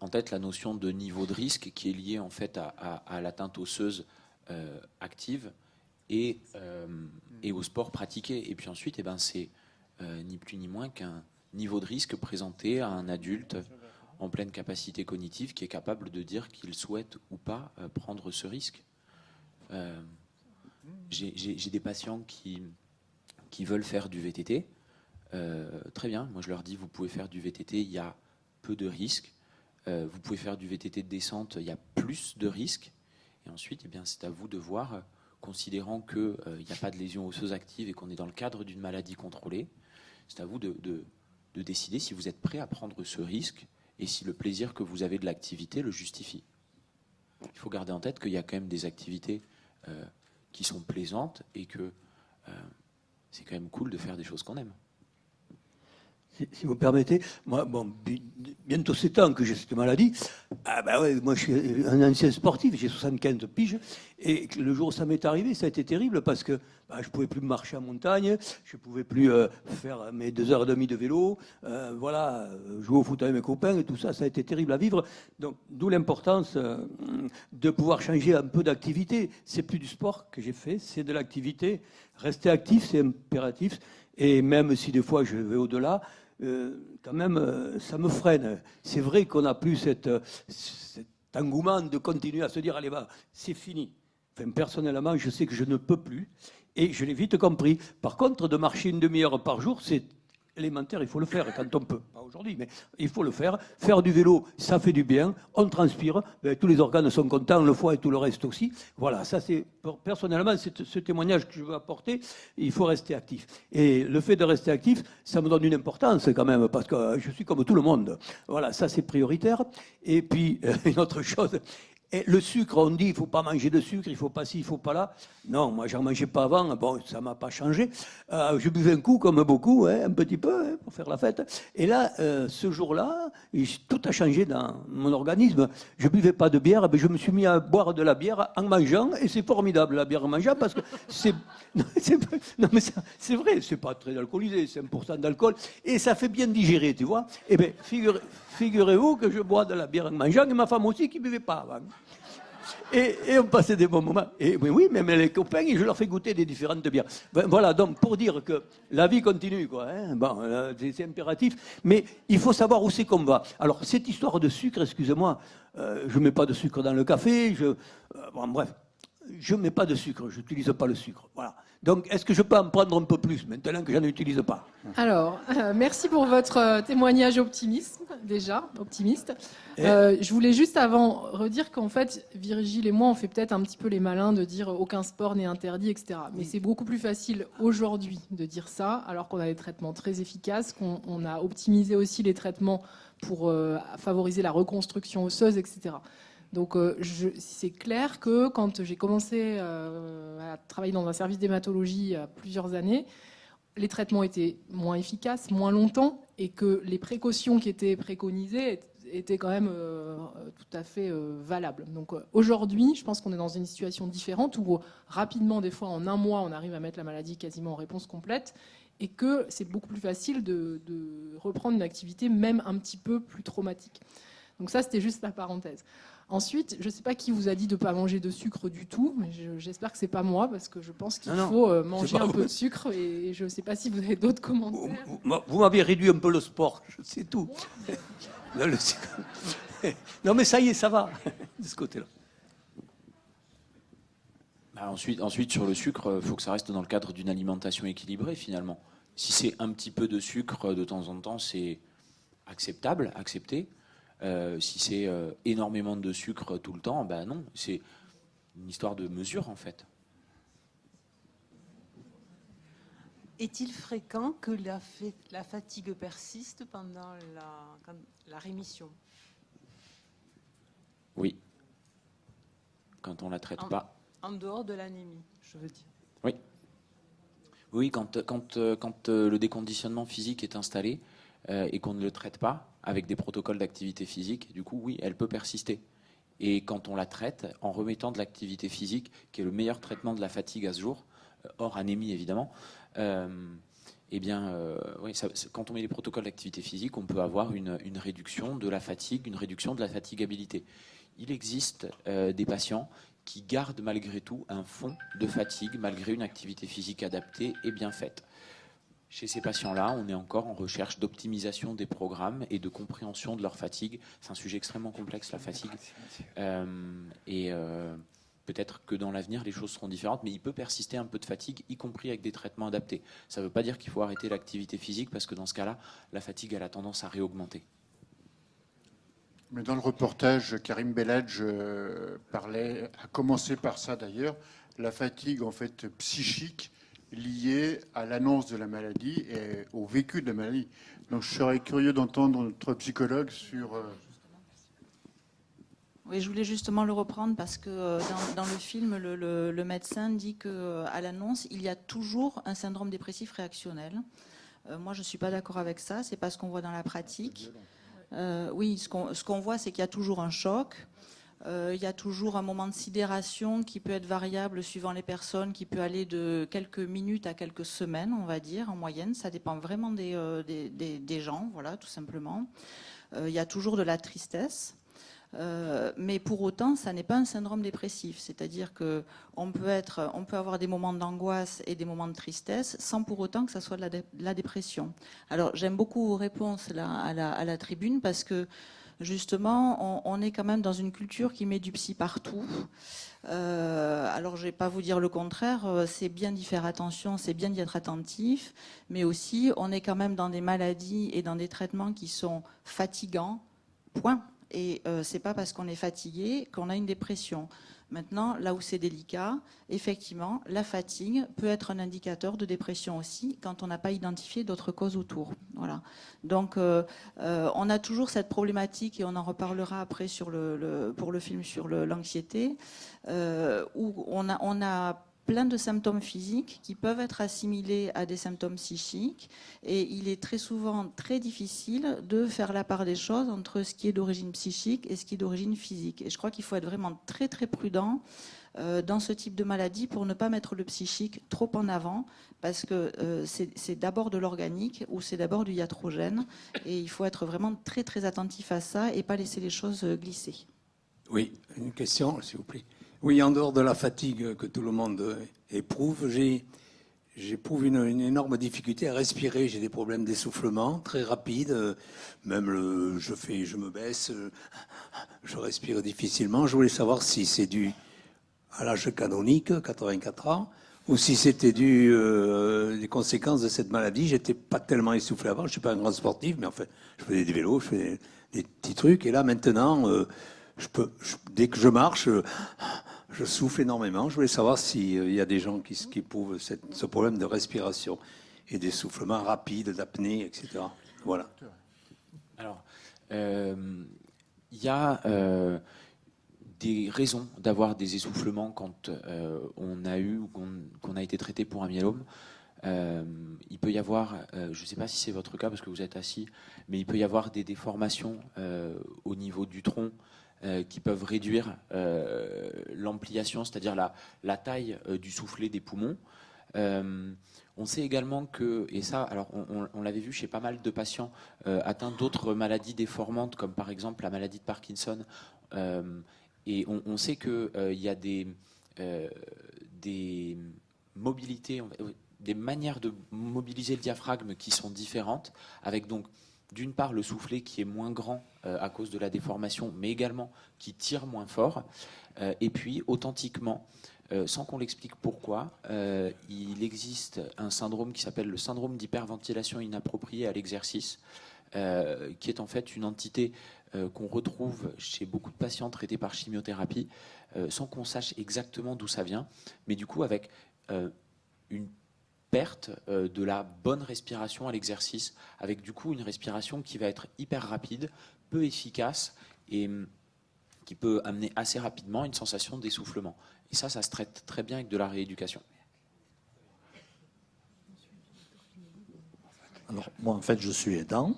en tête la notion de niveau de risque qui est liée en fait à l'atteinte osseuse active et au sport pratiqué. Et puis ensuite, c'est ni plus ni moins qu'un niveau de risque présenté à un adulte en pleine capacité cognitive qui est capable de dire qu'il souhaite ou pas prendre ce risque. J'ai des patients qui veulent faire du VTT. Très bien, moi je leur dis vous pouvez faire du VTT, il y a peu de risques. Vous pouvez faire du VTT de descente, il y a plus de risques. Et ensuite, c'est à vous de voir, considérant qu'il n'y a pas de lésion osseuse active et qu'on est dans le cadre d'une maladie contrôlée, c'est à vous de décider si vous êtes prêt à prendre ce risque et si le plaisir que vous avez de l'activité le justifie. Il faut garder en tête qu'il y a quand même des activités qui sont plaisantes et que c'est quand même cool de faire des choses qu'on aime. Si vous permettez, moi, bientôt 7 ans que j'ai cette maladie. Moi, je suis un ancien sportif, j'ai 75 piges. Et le jour où ça m'est arrivé, ça a été terrible parce que je ne pouvais plus marcher en montagne, je ne pouvais plus faire mes 2h30 de vélo, jouer au foot avec mes copains et tout ça, ça a été terrible à vivre. Donc, d'où l'importance de pouvoir changer un peu d'activité. C'est plus du sport que j'ai fait, c'est de l'activité. Rester actif, c'est impératif. Et même si des fois je vais au-delà, quand même, ça me freine. C'est vrai qu'on n'a plus cet engouement de continuer à se dire, allez, c'est fini. Enfin, personnellement, je sais que je ne peux plus. Et je l'ai vite compris. Par contre, de marcher une demi-heure par jour, c'est élémentaire, il faut le faire quand on peut. Pas aujourd'hui, mais il faut le faire. Faire du vélo, ça fait du bien. On transpire. Tous les organes sont contents, le foie et tout le reste aussi. Voilà, ça c'est, personnellement, c'est ce témoignage que je veux apporter. Il faut rester actif. Et le fait de rester actif, ça me donne une importance quand même, parce que je suis comme tout le monde. Voilà, ça c'est prioritaire. Et puis, une autre chose, Et le sucre, on dit, il ne faut pas manger de sucre, il ne faut pas ci, il ne faut pas là. Non, moi, j'en mangeais pas avant. Bon, ça ne m'a pas changé. Je buvais un coup, comme beaucoup, hein, un petit peu, hein, pour faire la fête. Et là, ce jour-là, tout a changé dans mon organisme. Je ne buvais pas de bière, mais je me suis mis à boire de la bière en mangeant. Et c'est formidable, la bière en mangeant, parce que c'est... Non, mais c'est vrai, c'est pas très alcoolisé, c'est 1% d'alcool. Et ça fait bien digérer, tu vois. Eh bien, figurez-vous que je bois de la bière en mangeant, et ma femme aussi qui ne buvait pas avant. Et on passait des bons moments. Et oui, même les copains, je leur fais goûter des différentes bières. Ben, voilà, donc pour dire que la vie continue, quoi. Hein, bon, c'est impératif, mais il faut savoir où c'est qu'on va. Alors, cette histoire de sucre, excusez-moi, je ne mets pas de sucre dans le café, bon, bref, je ne mets pas de sucre, je n'utilise pas le sucre. Voilà. Donc, est-ce que je peux en prendre un peu plus maintenant que je n'en utilise pas? Alors, merci pour votre témoignage optimiste. Je voulais juste avant redire qu'en fait, Virgile et moi, on fait peut-être un petit peu les malins de dire aucun sport n'est interdit, etc. Mais c'est beaucoup plus facile aujourd'hui de dire ça, alors qu'on a des traitements très efficaces, qu'on a optimisé aussi les traitements pour favoriser la reconstruction osseuse, etc. Donc c'est clair que quand j'ai commencé à travailler dans un service d'hématologie il y a plusieurs années, les traitements étaient moins efficaces, moins longtemps, et que les précautions qui étaient préconisées étaient quand même tout à fait valables. Donc aujourd'hui, je pense qu'on est dans une situation différente où rapidement, des fois en un mois, on arrive à mettre la maladie quasiment en réponse complète, et que c'est beaucoup plus facile de reprendre une activité même un petit peu plus traumatique. Donc ça, c'était juste la parenthèse. Ensuite, je ne sais pas qui vous a dit de ne pas manger de sucre du tout, mais j'espère que ce n'est pas moi, parce que je pense qu'il faut manger un peu de sucre, et je ne sais pas si vous avez d'autres commentaires. Vous m'avez réduit un peu le sport, c'est tout. Non, mais ça y est, ça va, de ce côté-là. Bah ensuite, sur le sucre, il faut que ça reste dans le cadre d'une alimentation équilibrée, finalement. Si c'est un petit peu de sucre de temps en temps, c'est acceptable, accepté. Si c'est énormément de sucre tout le temps, ben non, c'est une histoire de mesure en fait. Est-il fréquent que la fatigue persiste pendant la rémission? Oui. Quand on ne la traite pas. En dehors de l'anémie, je veux dire. Oui. Oui, quand le déconditionnement physique est installé et qu'on ne le traite pas avec des protocoles d'activité physique, du coup, oui, elle peut persister. Et quand on la traite, en remettant de l'activité physique, qui est le meilleur traitement de la fatigue à ce jour, hors anémie évidemment, eh bien, oui, quand on met des protocoles d'activité physique, on peut avoir une réduction de la fatigue, une réduction de la fatigabilité. Il existe des patients qui gardent malgré tout un fond de fatigue, malgré une activité physique adaptée et bien faite. Chez ces patients-là, on est encore en recherche d'optimisation des programmes et de compréhension de leur fatigue. C'est un sujet extrêmement complexe, la fatigue. Peut-être que dans l'avenir, les choses seront différentes, mais il peut persister un peu de fatigue, y compris avec des traitements adaptés. Ça ne veut pas dire qu'il faut arrêter l'activité physique, parce que dans ce cas-là, la fatigue elle a tendance à réaugmenter. Mais dans le reportage, Karim Belhadj a commencé par ça d'ailleurs, la fatigue en fait psychique, lié à l'annonce de la maladie et au vécu de la maladie. Donc je serais curieux d'entendre notre psychologue sur... Oui, je voulais justement le reprendre parce que dans le film, le médecin dit qu'à l'annonce, il y a toujours un syndrome dépressif réactionnel. Moi, je ne suis pas d'accord avec ça. C'est pas ce qu'on voit dans la pratique. Oui, ce qu'on voit, c'est qu'il y a toujours un choc. Il y a toujours un moment de sidération qui peut être variable suivant les personnes, qui peut aller de quelques minutes à quelques semaines, on va dire, en moyenne. Ça dépend vraiment des gens, voilà, tout simplement. Il y a toujours de la tristesse. Mais pour autant, ça n'est pas un syndrome dépressif. C'est-à-dire qu'on peut avoir des moments d'angoisse et des moments de tristesse sans pour autant que ça soit de la dépression. Alors, j'aime beaucoup vos réponses là, à la tribune parce que justement, on est quand même dans une culture qui met du psy partout. Alors, je ne vais pas vous dire le contraire, c'est bien d'y faire attention, c'est bien d'y être attentif, mais aussi, on est quand même dans des maladies et dans des traitements qui sont fatigants, point. Et c'est pas parce qu'on est fatigué qu'on a une dépression. Maintenant, là où c'est délicat, effectivement, la fatigue peut être un indicateur de dépression aussi quand on n'a pas identifié d'autres causes autour. Voilà. Donc, on a toujours cette problématique, et on en reparlera après pour le film sur l'anxiété, où on a plein de symptômes physiques qui peuvent être assimilés à des symptômes psychiques, et il est très souvent très difficile de faire la part des choses entre ce qui est d'origine psychique et ce qui est d'origine physique. Et je crois qu'il faut être vraiment très très prudent dans ce type de maladie pour ne pas mettre le psychique trop en avant, parce que c'est d'abord de l'organique ou c'est d'abord du iatrogène, et il faut être vraiment très très attentif à ça et pas laisser les choses glisser. Oui, une question, s'il vous plaît. Oui, en dehors de la fatigue que tout le monde éprouve, j'éprouve une énorme difficulté à respirer. J'ai des problèmes d'essoufflement très rapides. Même je me baisse, je respire difficilement. Je voulais savoir si c'est dû à l'âge canonique, 84 ans, ou si c'était dû des conséquences de cette maladie. J'étais pas tellement essoufflé avant. Je suis pas un grand sportif, mais en fait, je faisais du vélo, je faisais des petits trucs. Et là, maintenant, dès que je marche, je souffle énormément. Je voulais savoir s'il y a des gens qui éprouvent ce problème de respiration et d'essoufflement rapide, d'apnée, etc. Voilà. Alors, il y a des raisons d'avoir des essoufflements quand on a eu ou qu'on a été traité pour un myélome. Il peut y avoir, je ne sais pas si c'est votre cas parce que vous êtes assis, mais il peut y avoir des déformations au niveau du tronc qui peuvent réduire l'ampliation, c'est-à-dire la taille du soufflet des poumons. On sait également que, et ça, alors on l'avait vu chez pas mal de patients atteints d'autres maladies déformantes, comme par exemple la maladie de Parkinson, et on sait qu'il y a des mobilités, des manières de mobiliser le diaphragme qui sont différentes, avec donc d'une part le soufflet qui est moins grand à cause de la déformation, mais également qui tire moins fort, et puis authentiquement, sans qu'on l'explique pourquoi, il existe un syndrome qui s'appelle le syndrome d'hyperventilation inappropriée à l'exercice, qui est en fait une entité qu'on retrouve chez beaucoup de patients traités par chimiothérapie, sans qu'on sache exactement d'où ça vient, mais du coup avec une perte de la bonne respiration à l'exercice, avec du coup une respiration qui va être hyper rapide, peu efficace et qui peut amener assez rapidement une sensation d'essoufflement. Et ça se traite très bien avec de la rééducation. Alors, moi, en fait, je suis aidant.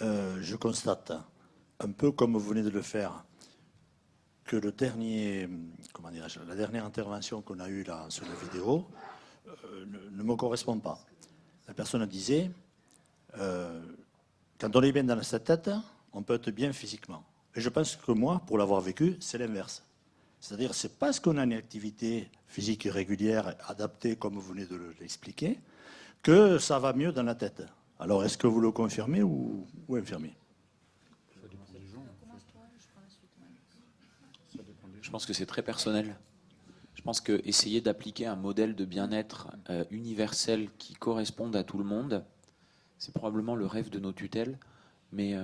Je constate, un peu comme vous venez de le faire, que la dernière intervention qu'on a eue là sur la vidéo ne me correspond pas. La personne disait, quand on est bien dans sa tête, on peut être bien physiquement. Et je pense que moi, pour l'avoir vécu, c'est l'inverse. C'est-à-dire, c'est parce qu'on a une activité physique régulière, adaptée, comme vous venez de l'expliquer, que ça va mieux dans la tête. Alors, est-ce que vous le confirmez ou infirmez? Je pense que c'est très personnel. Je pense qu'essayer d'appliquer un modèle de bien-être universel qui corresponde à tout le monde, c'est probablement le rêve de nos tutelles, mais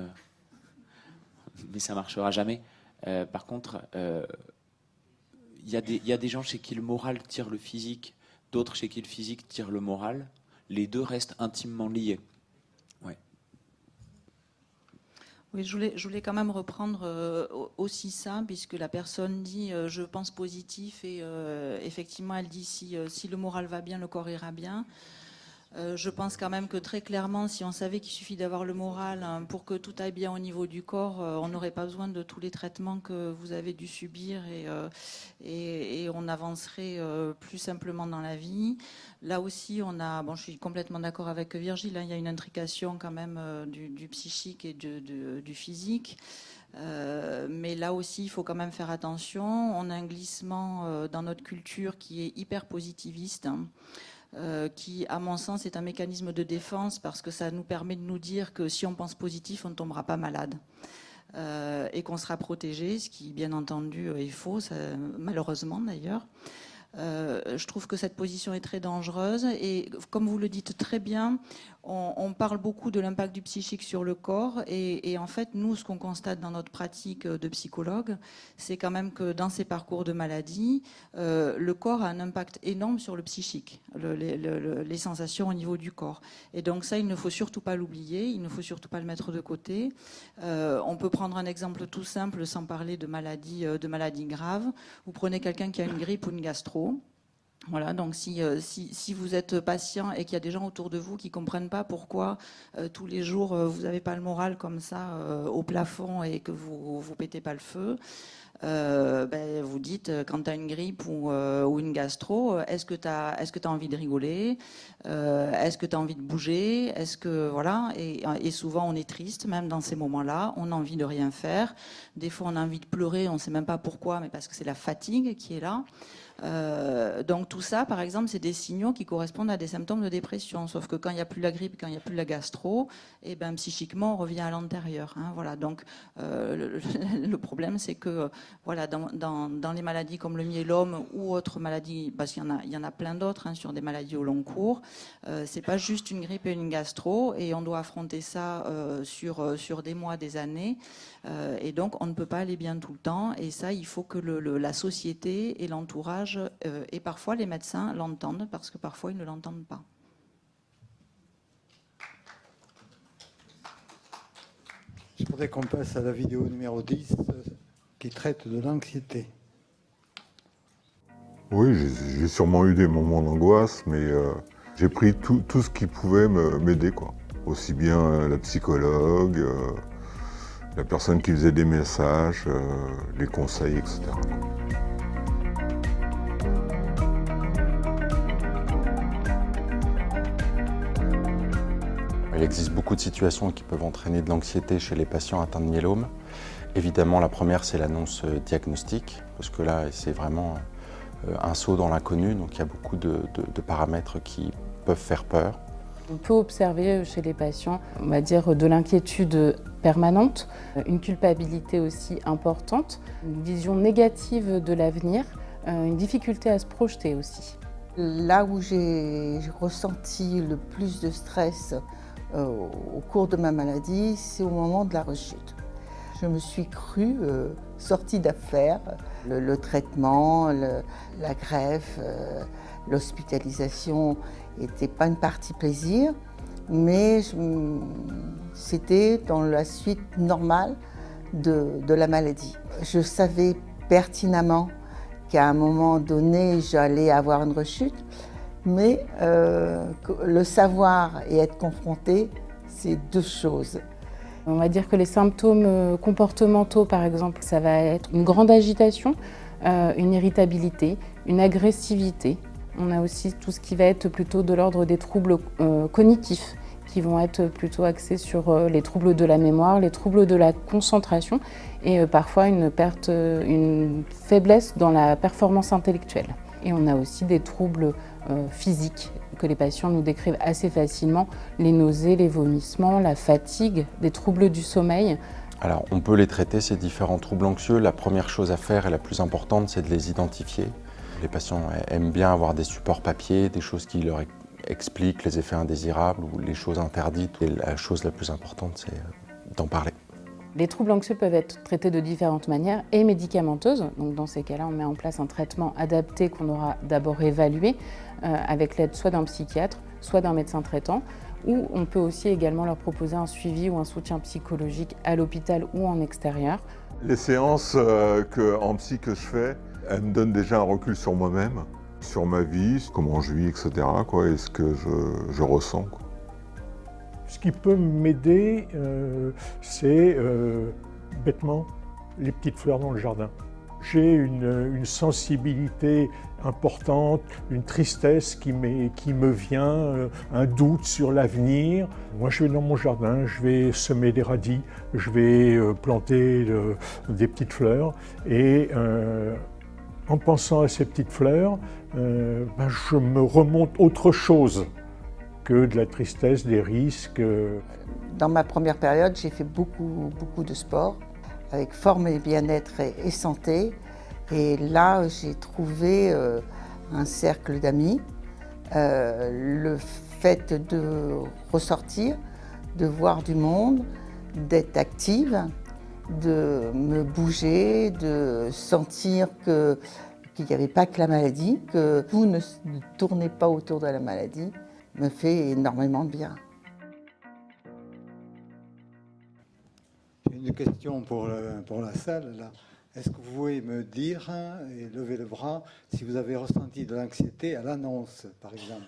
ça ne marchera jamais. Par contre, il y a des gens chez qui le moral tire le physique, d'autres chez qui le physique tire le moral. Les deux restent intimement liés. Ouais. Oui, je voulais quand même reprendre aussi ça, puisque la personne dit je pense positif et effectivement elle dit si le moral va bien, le corps ira bien. Je pense quand même que très clairement, si on savait qu'il suffit d'avoir le moral pour que tout aille bien au niveau du corps, on n'aurait pas besoin de tous les traitements que vous avez dû subir et on avancerait plus simplement dans la vie. Là aussi, je suis complètement d'accord avec Virgile, il y a une intrication quand même du psychique et du physique. Mais là aussi, il faut quand même faire attention. On a un glissement dans notre culture qui est hyper positiviste. Qui, à mon sens, est un mécanisme de défense parce que ça nous permet de nous dire que si on pense positif, on ne tombera pas malade et qu'on sera protégé, ce qui, bien entendu, est faux, malheureusement d'ailleurs. Je trouve que cette position est très dangereuse et comme vous le dites très bien, on parle beaucoup de l'impact du psychique sur le corps et en fait, nous, ce qu'on constate dans notre pratique de psychologue, c'est quand même que dans ces parcours de maladie, le corps a un impact énorme sur le psychique, les sensations au niveau du corps. Et donc ça, il ne faut surtout pas l'oublier, il ne faut surtout pas le mettre de côté. On peut prendre un exemple tout simple sans parler de maladies graves. Vous prenez quelqu'un qui a une grippe ou une gastro. Voilà, donc si vous êtes patient et qu'il y a des gens autour de vous qui ne comprennent pas pourquoi tous les jours vous n'avez pas le moral comme ça au plafond et que vous ne pétez pas le feu, vous dites quand tu as une grippe ou une gastro, est-ce que tu as envie de rigoler, est-ce que tu as envie de bouger, est-ce que voilà, et souvent on est triste même dans ces moments-là, on a envie de rien faire, des fois on a envie de pleurer, on ne sait même pas pourquoi, mais parce que c'est la fatigue qui est là. Donc tout ça, par exemple, c'est des signaux qui correspondent à des symptômes de dépression. Sauf que quand il n'y a plus la grippe, quand il n'y a plus la gastro, et ben psychiquement, on revient à l'antérieur. Hein, voilà. Donc le problème, c'est que voilà, dans les maladies comme le myélome ou autres maladies, parce qu'il y en a plein d'autres hein, sur des maladies au long cours, c'est pas juste une grippe et une gastro, et on doit affronter ça sur des mois, des années. Et donc, on ne peut pas aller bien tout le temps. Et ça, il faut que la société et l'entourage et parfois les médecins l'entendent parce que parfois ils ne l'entendent pas. Je voudrais qu'on passe à la vidéo numéro 10 qui traite de l'anxiété. Oui, j'ai sûrement eu des moments d'angoisse, mais j'ai pris tout ce qui pouvait m'aider, quoi. Aussi bien la psychologue, la personne qui faisait des messages, les conseils, etc. Il existe beaucoup de situations qui peuvent entraîner de l'anxiété chez les patients atteints de myélome. Évidemment, la première, c'est l'annonce diagnostique, parce que là, c'est vraiment un saut dans l'inconnu, donc il y a beaucoup de paramètres qui peuvent faire peur. On peut observer chez les patients, on va dire, de l'inquiétude permanente, une culpabilité aussi importante, une vision négative de l'avenir, une difficulté à se projeter aussi. Là où j'ai ressenti le plus de stress au cours de ma maladie, c'est au moment de la rechute. Je me suis crue sortie d'affaires. Le traitement, la greffe, l'hospitalisation n'était pas une partie plaisir, mais c'était dans la suite normale de la maladie. Je savais pertinemment qu'à un moment donné, j'allais avoir une rechute, mais le savoir et être confronté, c'est deux choses. On va dire que les symptômes comportementaux, par exemple, ça va être une grande agitation, une irritabilité, une agressivité. On a aussi tout ce qui va être plutôt de l'ordre des troubles cognitifs, qui vont être plutôt axés sur les troubles de la mémoire, les troubles de la concentration et parfois une faiblesse dans la performance intellectuelle. Et on a aussi des troubles physiques que les patients nous décrivent assez facilement, les nausées, les vomissements, la fatigue, des troubles du sommeil. Alors, on peut les traiter, ces différents troubles anxieux. La première chose à faire et la plus importante, c'est de les identifier. Les patients aiment bien avoir des supports papier, des choses qui leur expliquent les effets indésirables ou les choses interdites. Et la chose la plus importante, c'est d'en parler. Les troubles anxieux peuvent être traités de différentes manières et médicamenteuses. Donc dans ces cas-là, on met en place un traitement adapté qu'on aura d'abord évalué avec l'aide soit d'un psychiatre, soit d'un médecin traitant, ou on peut aussi également leur proposer un suivi ou un soutien psychologique à l'hôpital ou en extérieur. Les séances en psy que je fais, elles me donnent déjà un recul sur moi-même, sur ma vie, comment je vis, etc. quoi, et ce que je ressens. Quoi. Ce qui peut m'aider, c'est bêtement les petites fleurs dans le jardin. J'ai une sensibilité importante, une tristesse qui me vient, un doute sur l'avenir. Moi, je vais dans mon jardin, je vais semer des radis, je vais planter des petites fleurs. Et en pensant à ces petites fleurs, je me remonte autre chose que de la tristesse, des risques. Dans ma première période, j'ai fait beaucoup de sport, avec forme et bien-être et santé. Et là, j'ai trouvé un cercle d'amis. Le fait de ressortir, de voir du monde, d'être active, de me bouger, de sentir qu'il n'y avait pas que la maladie, que tout ne tournait pas autour de la maladie, me fait énormément de bien. J'ai une question pour la salle, là. Est-ce que vous pouvez me dire, et lever le bras, si vous avez ressenti de l'anxiété à l'annonce, par exemple?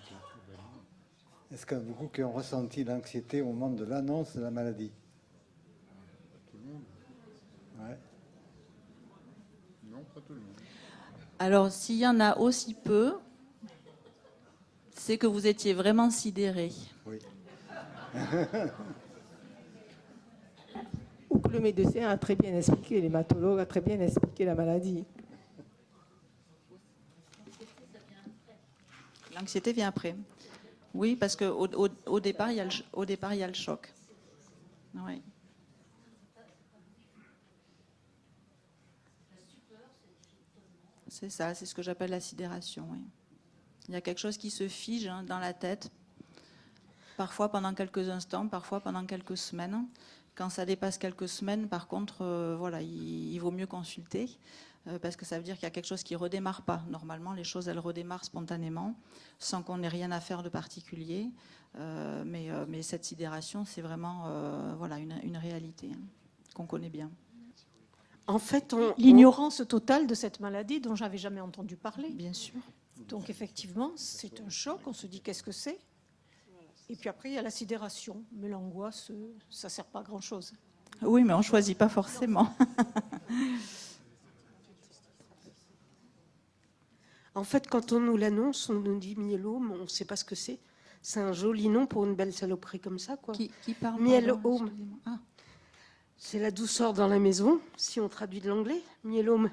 Est-ce qu'il y a beaucoup qui ont ressenti l'anxiété au moment de l'annonce de la maladie? Tout le monde. Ouais. Non, pas tout le monde. Alors, s'il y en a aussi peu, c'est que vous étiez vraiment sidérés. Oui. Ou que le médecin a très bien expliqué, l'hématologue a très bien expliqué la maladie. L'anxiété vient après. Oui, parce qu'au départ, il y a le choc. Oui. C'est ça, c'est ce que j'appelle la sidération. Oui. Il y a quelque chose qui se fige dans la tête, parfois pendant quelques instants, parfois pendant quelques semaines. Quand ça dépasse quelques semaines, par contre, voilà, il vaut mieux consulter, parce que ça veut dire qu'il y a quelque chose qui ne redémarre pas. Normalement, les choses, elles redémarrent spontanément, sans qu'on ait rien à faire de particulier. Mais cette sidération, c'est vraiment voilà, une réalité qu'on connaît bien. En fait, l'ignorance totale de cette maladie dont j'avais jamais entendu parler. Bien sûr. Donc effectivement, c'est un choc. On se dit qu'est-ce que c'est. Et puis après, il y a la sidération. Mais l'angoisse, ça ne sert pas à grand-chose. Oui, mais on ne choisit pas forcément. En fait, quand on nous l'annonce, on nous dit myélome, on ne sait pas ce que c'est. C'est un joli nom pour une belle saloperie comme ça, quoi. Qui parle? Myélome. C'est la douceur dans la maison, si on traduit de l'anglais, myélome.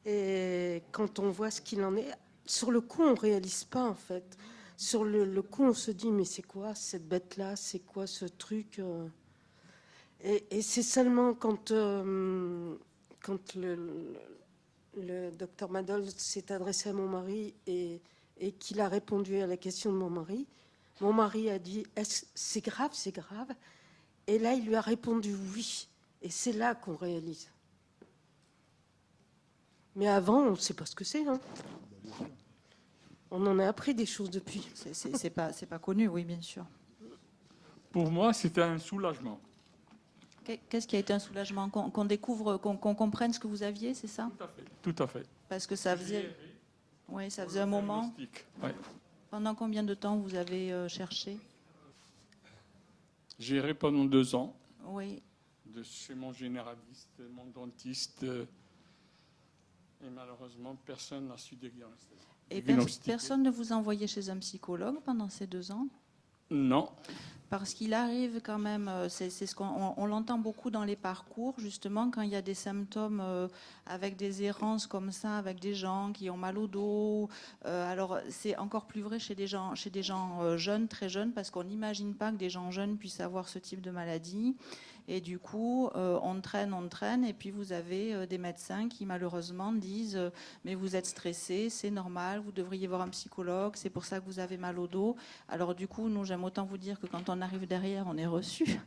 Et quand on voit ce qu'il en est, sur le coup, on ne réalise pas, en fait. Sur le coup, on se dit, mais c'est quoi cette bête-là? C'est quoi ce truc? Et c'est seulement quand le docteur Madol s'est adressé à mon mari et qu'il a répondu à la question de mon mari a dit, c'est grave, c'est grave. Et là, il lui a répondu oui. Et c'est là qu'on réalise. Mais avant, on ne sait pas ce que c'est. Hein. On en a appris des choses depuis. C'est pas connu, oui, bien sûr. Pour moi, c'était un soulagement. Qu'est-ce qui a été un soulagement? Qu'on découvre, qu'on comprenne ce que vous aviez, c'est ça? Tout à fait. Parce que ça faisait un moment. Ouais. Pendant combien de temps vous avez cherché? J'ai erré pendant 2 ans. Oui. Chez mon généraliste, mon dentiste. Et malheureusement, personne n'a su diagnostiquer. Et personne ne vous a envoyé chez un psychologue pendant ces 2 ans? Non. Parce qu'il arrive quand même, c'est ce qu'on l'entend beaucoup dans les parcours, justement, quand il y a des symptômes avec des errances comme ça, avec des gens qui ont mal au dos. Alors, c'est encore plus vrai chez des gens jeunes, très jeunes, parce qu'on n'imagine pas que des gens jeunes puissent avoir ce type de maladie. Et du coup, on traîne, et puis vous avez des médecins qui malheureusement disent mais vous êtes stressé, c'est normal, vous devriez voir un psychologue, c'est pour ça que vous avez mal au dos. Alors du coup, nous, j'aime autant vous dire que quand on arrive derrière, on est reçu.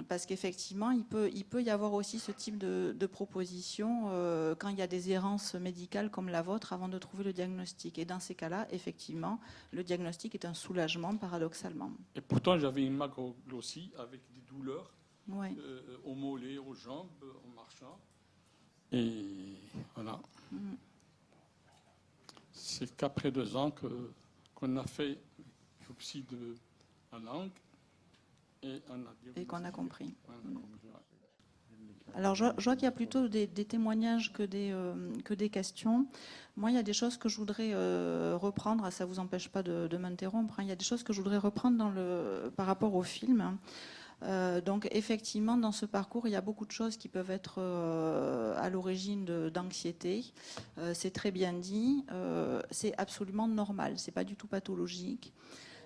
Parce qu'effectivement, il peut y avoir aussi ce type de proposition quand il y a des errances médicales comme la vôtre avant de trouver le diagnostic. Et dans ces cas-là, effectivement, le diagnostic est un soulagement, paradoxalement. Et pourtant, j'avais une macroglossie avec des douleurs ouais. Aux mollets, aux jambes, en marchant. Et voilà. Mm. C'est qu'après 2 ans qu'on a fait une biopsie de la langue et qu'on a compris. Alors, je vois qu'il y a plutôt des témoignages que des questions. Moi, il y a des choses que je voudrais reprendre. Ça ne vous empêche pas de m'interrompre. Il y a des choses que je voudrais reprendre par rapport au film. Donc, effectivement, dans ce parcours, il y a beaucoup de choses qui peuvent être à l'origine d'anxiété. C'est très bien dit. C'est absolument normal. Ce n'est pas du tout pathologique.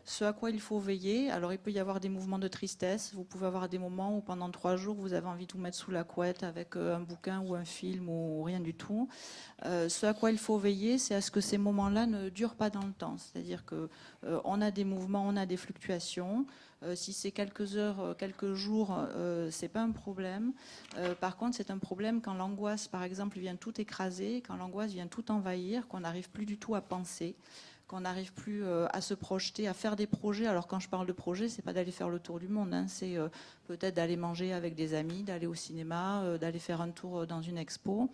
Ce à quoi il faut veiller, alors il peut y avoir des mouvements de tristesse, vous pouvez avoir des moments où pendant 3 jours vous avez envie de vous mettre sous la couette avec un bouquin ou un film ou rien du tout. Ce à quoi il faut veiller, c'est à ce que ces moments-là ne durent pas dans le temps. C'est-à-dire qu'on a des mouvements, on a des fluctuations. Si c'est quelques heures, quelques jours, c'est pas un problème. Par contre, c'est un problème quand l'angoisse, par exemple, vient tout écraser, quand l'angoisse vient tout envahir, qu'on n'arrive plus du tout à penser, qu'on n'arrive plus à se projeter, à faire des projets. Alors quand je parle de projet, c'est pas d'aller faire le tour du monde, hein, c'est peut-être d'aller manger avec des amis, d'aller au cinéma, d'aller faire un tour dans une expo.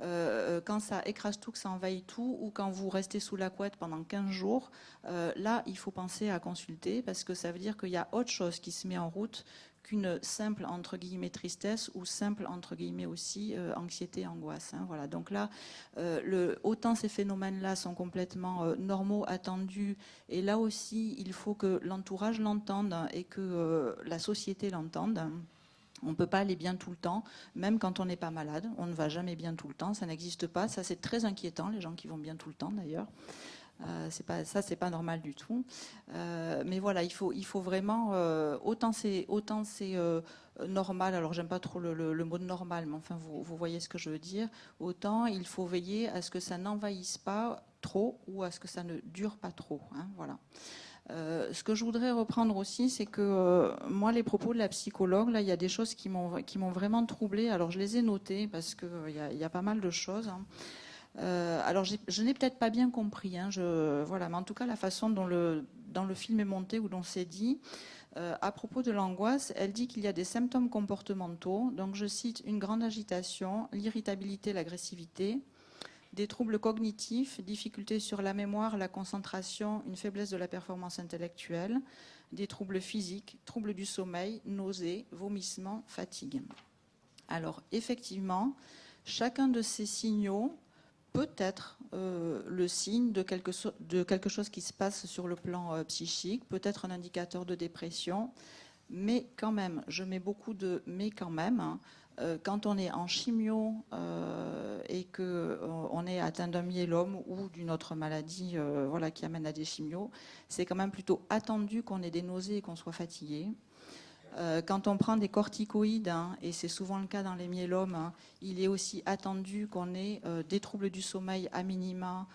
Quand ça écrase tout, que ça envahit tout, ou quand vous restez sous la couette pendant 15 jours, là, il faut penser à consulter, parce que ça veut dire qu'il y a autre chose qui se met en route qu'une simple, entre guillemets, tristesse, ou simple, entre guillemets, aussi, anxiété, angoisse. Hein, voilà. Donc là, autant ces phénomènes-là sont complètement normaux, attendus, et là aussi, il faut que l'entourage l'entende et que la société l'entende. On ne peut pas aller bien tout le temps, même quand on n'est pas malade. On ne va jamais bien tout le temps, ça n'existe pas. Ça, c'est très inquiétant, les gens qui vont bien tout le temps, d'ailleurs. C'est pas normal du tout. Mais voilà, il faut vraiment... autant c'est normal, alors j'aime pas trop le mot de normal, mais enfin, vous voyez ce que je veux dire. Autant il faut veiller à ce que ça n'envahisse pas trop ou à ce que ça ne dure pas trop. Hein, voilà. Ce que je voudrais reprendre aussi, c'est que moi, les propos de la psychologue, là, il y a des choses qui m'ont vraiment troublée. Alors, je les ai notées parce qu'il y a pas mal de choses. Hein. Alors, je n'ai peut-être pas bien compris. Hein, voilà, mais en tout cas, la façon dont le film est monté ou dont c'est dit, à propos de l'angoisse, elle dit qu'il y a des symptômes comportementaux. Donc, je cite une grande agitation, l'irritabilité, l'agressivité. Des troubles cognitifs, difficultés sur la mémoire, la concentration, une faiblesse de la performance intellectuelle, des troubles physiques, troubles du sommeil, nausées, vomissements, fatigue. Alors effectivement, chacun de ces signaux peut être le signe de quelque chose qui se passe sur le plan psychique, peut être un indicateur de dépression, mais quand même, je mets beaucoup de « mais quand même », hein. Quand on est en chimio et qu'on est atteint d'un myélome ou d'une autre maladie voilà, qui amène à des chimios, c'est quand même plutôt attendu qu'on ait des nausées et qu'on soit fatigué. Quand on prend des corticoïdes, hein, et c'est souvent le cas dans les myélomes, hein, il est aussi attendu qu'on ait des troubles du sommeil à minima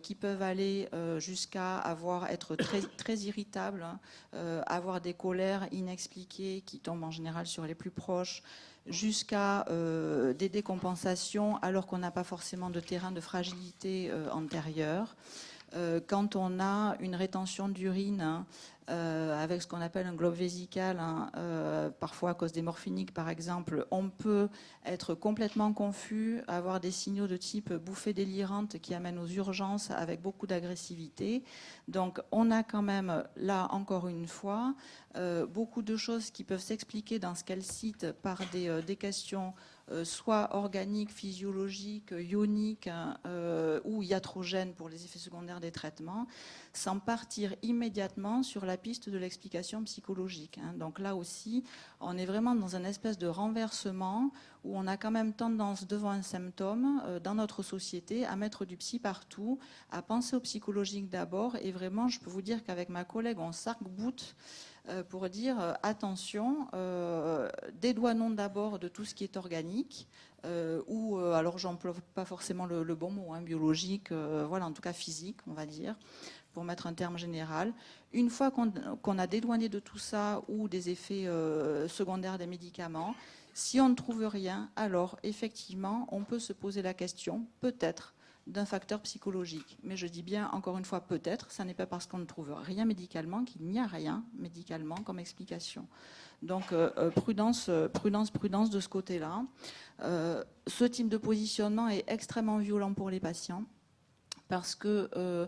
qui peuvent aller jusqu'à être très, très irritables, hein, avoir des colères inexpliquées qui tombent en général sur les plus proches, jusqu'à des décompensations alors qu'on n'a pas forcément de terrain de fragilité antérieure. Quand on a une rétention d'urine, hein, avec ce qu'on appelle un globe vésical, hein, parfois à cause des morphiniques par exemple, on peut être complètement confus, avoir des signaux de type bouffée délirante qui amènent aux urgences avec beaucoup d'agressivité. Donc on a quand même, là encore une fois, beaucoup de choses qui peuvent s'expliquer dans ce qu'elle cite par des questions soit organiques, physiologiques, ioniques ou iatrogènes pour les effets secondaires des traitements, sans partir immédiatement sur la piste de l'explication psychologique. Hein. Donc là aussi, on est vraiment dans un espèce de renversement où on a quand même tendance, devant un symptôme, dans notre société, à mettre du psy partout, à penser au psychologique d'abord. Et vraiment, je peux vous dire qu'avec ma collègue, on s'arc-boute pour dire attention, dédouanons d'abord de tout ce qui est organique, ou alors j'emploie pas forcément le bon mot, hein, biologique, voilà, en tout cas physique, on va dire, pour mettre un terme général. Une fois qu'on a dédouané de tout ça ou des effets secondaires des médicaments, si on ne trouve rien, alors effectivement, on peut se poser la question, peut-être, d'un facteur psychologique. Mais je dis bien, encore une fois, peut-être, ça n'est pas parce qu'on ne trouve rien médicalement qu'il n'y a rien médicalement comme explication. Donc, prudence de ce côté-là. Ce type de positionnement est extrêmement violent pour les patients parce que,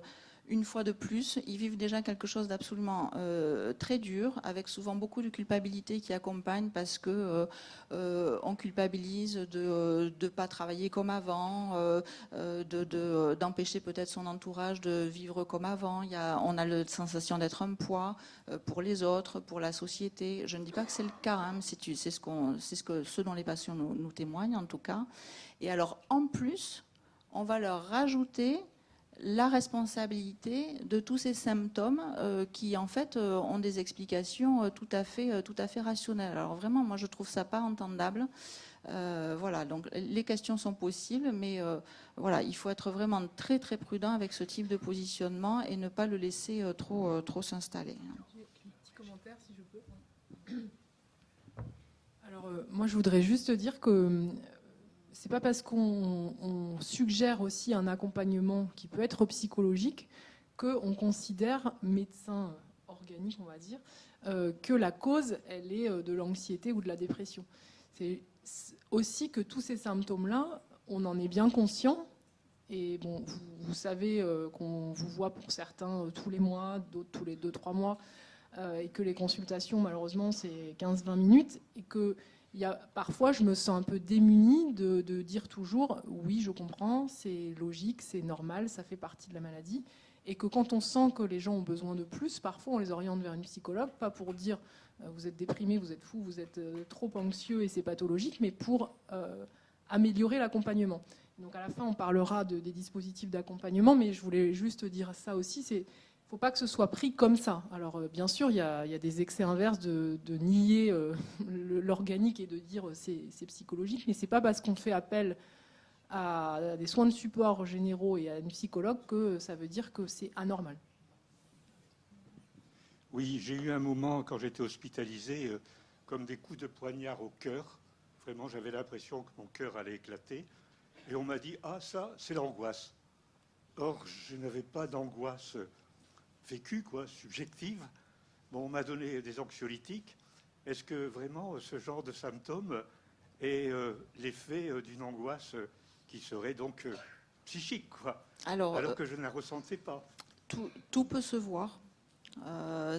une fois de plus, ils vivent déjà quelque chose d'absolument très dur, avec souvent beaucoup de culpabilité qui accompagne parce que on culpabilise de ne pas travailler comme avant, d'empêcher peut-être son entourage de vivre comme avant. On a la sensation d'être un poids pour les autres, pour la société. Je ne dis pas que c'est le cas, hein, c'est ce dont les patients nous témoignent en tout cas. Et alors en plus, on va leur rajouter la responsabilité de tous ces symptômes qui en fait ont des explications tout à fait rationnelles. Alors vraiment, moi je trouve ça pas entendable. Voilà, donc les questions sont possibles, mais voilà, il faut être vraiment très très prudent avec ce type de positionnement et ne pas le laisser trop s'installer. Petit commentaire, si je peux. Alors moi je voudrais juste dire que c'est pas parce qu'on suggère aussi un accompagnement qui peut être psychologique qu'on considère, médecin organique on va dire, que la cause elle est de l'anxiété ou de la dépression. C'est aussi que tous ces symptômes-là, on en est bien conscient. Et bon, vous savez qu'on vous voit pour certains tous les mois, d'autres tous les 2-3 mois, et que les consultations malheureusement c'est 15-20 minutes, et que parfois, je me sens un peu démunie de dire toujours « oui, je comprends, c'est logique, c'est normal, ça fait partie de la maladie ». Et que quand on sent que les gens ont besoin de plus, parfois on les oriente vers une psychologue, pas pour dire « vous êtes déprimé, vous êtes fou, vous êtes trop anxieux et c'est pathologique », mais pour améliorer l'accompagnement. Donc à la fin, on parlera des dispositifs d'accompagnement, mais je voulais juste dire ça aussi, c'est... Il ne faut pas que ce soit pris comme ça. Alors bien sûr, il y a des excès inverses de nier l'organique et de dire c'est psychologique, mais ce n'est pas parce qu'on fait appel à des soins de support généraux et à une psychologue que ça veut dire que c'est anormal. Oui, j'ai eu un moment quand j'étais hospitalisé comme des coups de poignard au cœur. Vraiment, j'avais l'impression que mon cœur allait éclater. Et on m'a dit « Ah, ça, c'est l'angoisse ». Or, je n'avais pas d'angoisse vécue, subjective. Bon, on m'a donné des anxiolytiques. Est-ce que vraiment ce genre de symptômes est l'effet d'une angoisse qui serait donc psychique, alors que je ne la ressentais pas? Tout peut se voir.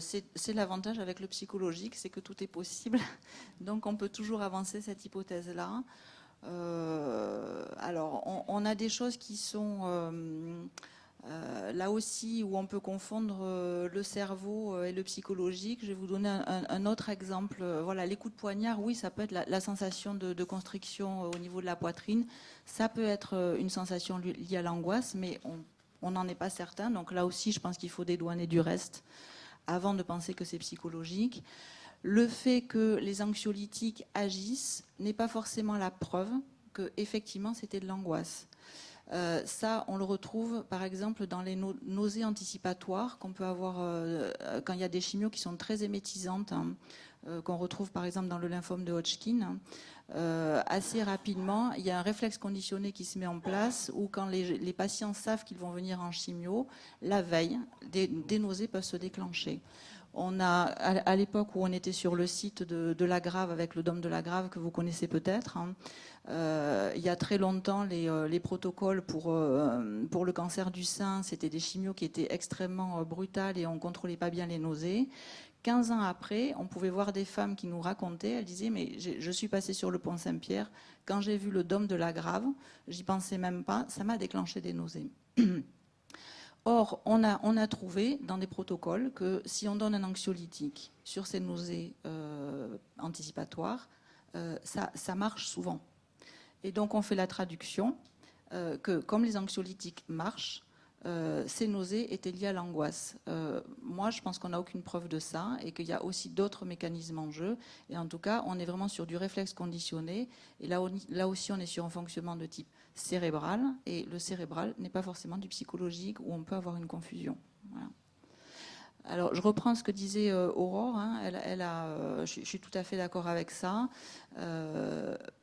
C'est l'avantage avec le psychologique, c'est que tout est possible. Donc on peut toujours avancer cette hypothèse-là. Alors on a des choses qui sont... là aussi, où on peut confondre le cerveau et le psychologique. Je vais vous donner un autre exemple. Voilà, les coups de poignard, oui, ça peut être la sensation de constriction au niveau de la poitrine. Ça peut être une sensation liée à l'angoisse, mais on n'en est pas certain. Donc là aussi, je pense qu'il faut dédouaner du reste avant de penser que c'est psychologique. Le fait que les anxiolytiques agissent n'est pas forcément la preuve que effectivement c'était de l'angoisse. Ça, on le retrouve par exemple dans les nausées anticipatoires qu'on peut avoir quand il y a des chimios qui sont très émétisantes, qu'on retrouve par exemple dans le lymphome de Hodgkin. Assez rapidement, il y a un réflexe conditionné qui se met en place où quand les patients savent qu'ils vont venir en chimio, la veille, des nausées peuvent se déclencher. On a, à l'époque où on était sur le site de la Grave, avec le dôme de la Grave, que vous connaissez peut-être, il y a très longtemps, les protocoles pour le cancer du sein, c'était des chimios qui étaient extrêmement brutales et on ne contrôlait pas bien les nausées. 15 ans après, on pouvait voir des femmes qui nous racontaient, elles disaient « mais je suis passée sur le pont Saint-Pierre, quand j'ai vu le dôme de la Grave, j'y pensais même pas, ça m'a déclenché des nausées ». Or, on a trouvé dans des protocoles que si on donne un anxiolytique sur ces nausées anticipatoires, ça marche souvent. Et donc, on fait la traduction que comme les anxiolytiques marchent, ces nausées étaient liées à l'angoisse. Moi, je pense qu'on n'a aucune preuve de ça et qu'il y a aussi d'autres mécanismes en jeu. Et en tout cas, on est vraiment sur du réflexe conditionné. Et là aussi, on est sur un fonctionnement de type cérébral. Et le cérébral n'est pas forcément du psychologique où on peut avoir une confusion. Voilà. Alors, je reprends ce que disait Aurore. Je suis tout à fait d'accord avec ça.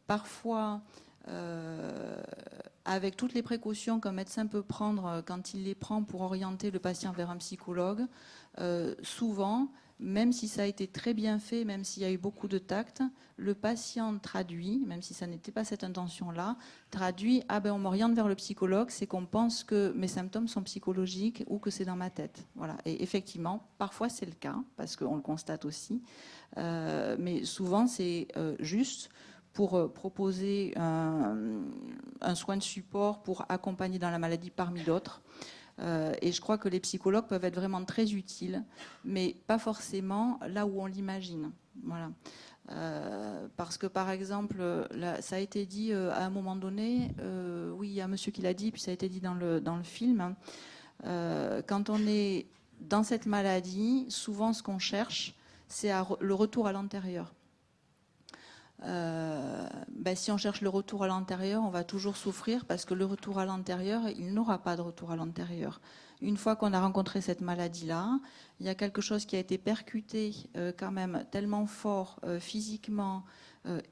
Parfois... avec toutes les précautions qu'un médecin peut prendre quand il les prend pour orienter le patient vers un psychologue, souvent, même si ça a été très bien fait, même s'il y a eu beaucoup de tact, le patient traduit, même si ça n'était pas cette intention-là, traduit « Ah ben on m'oriente vers le psychologue, c'est qu'on pense que mes symptômes sont psychologiques ou que c'est dans ma tête. » Voilà. Et effectivement, parfois c'est le cas, parce qu'on le constate aussi, mais souvent c'est juste pour proposer un soin de support, pour accompagner dans la maladie parmi d'autres. Et je crois que les psychologues peuvent être vraiment très utiles, mais pas forcément là où on l'imagine. Voilà. Parce que, par exemple, là, ça a été dit à un moment donné, oui, il y a un monsieur qui l'a dit, puis ça a été dit dans le film, hein, quand on est dans cette maladie, souvent ce qu'on cherche, c'est le retour à l'antérieur. Si on cherche le retour à l'antérieur, on va toujours souffrir parce que le retour à l'antérieur, il n'aura pas de retour à l'antérieur. Une fois qu'on a rencontré cette maladie-là, il y a quelque chose qui a été percuté quand même tellement fort physiquement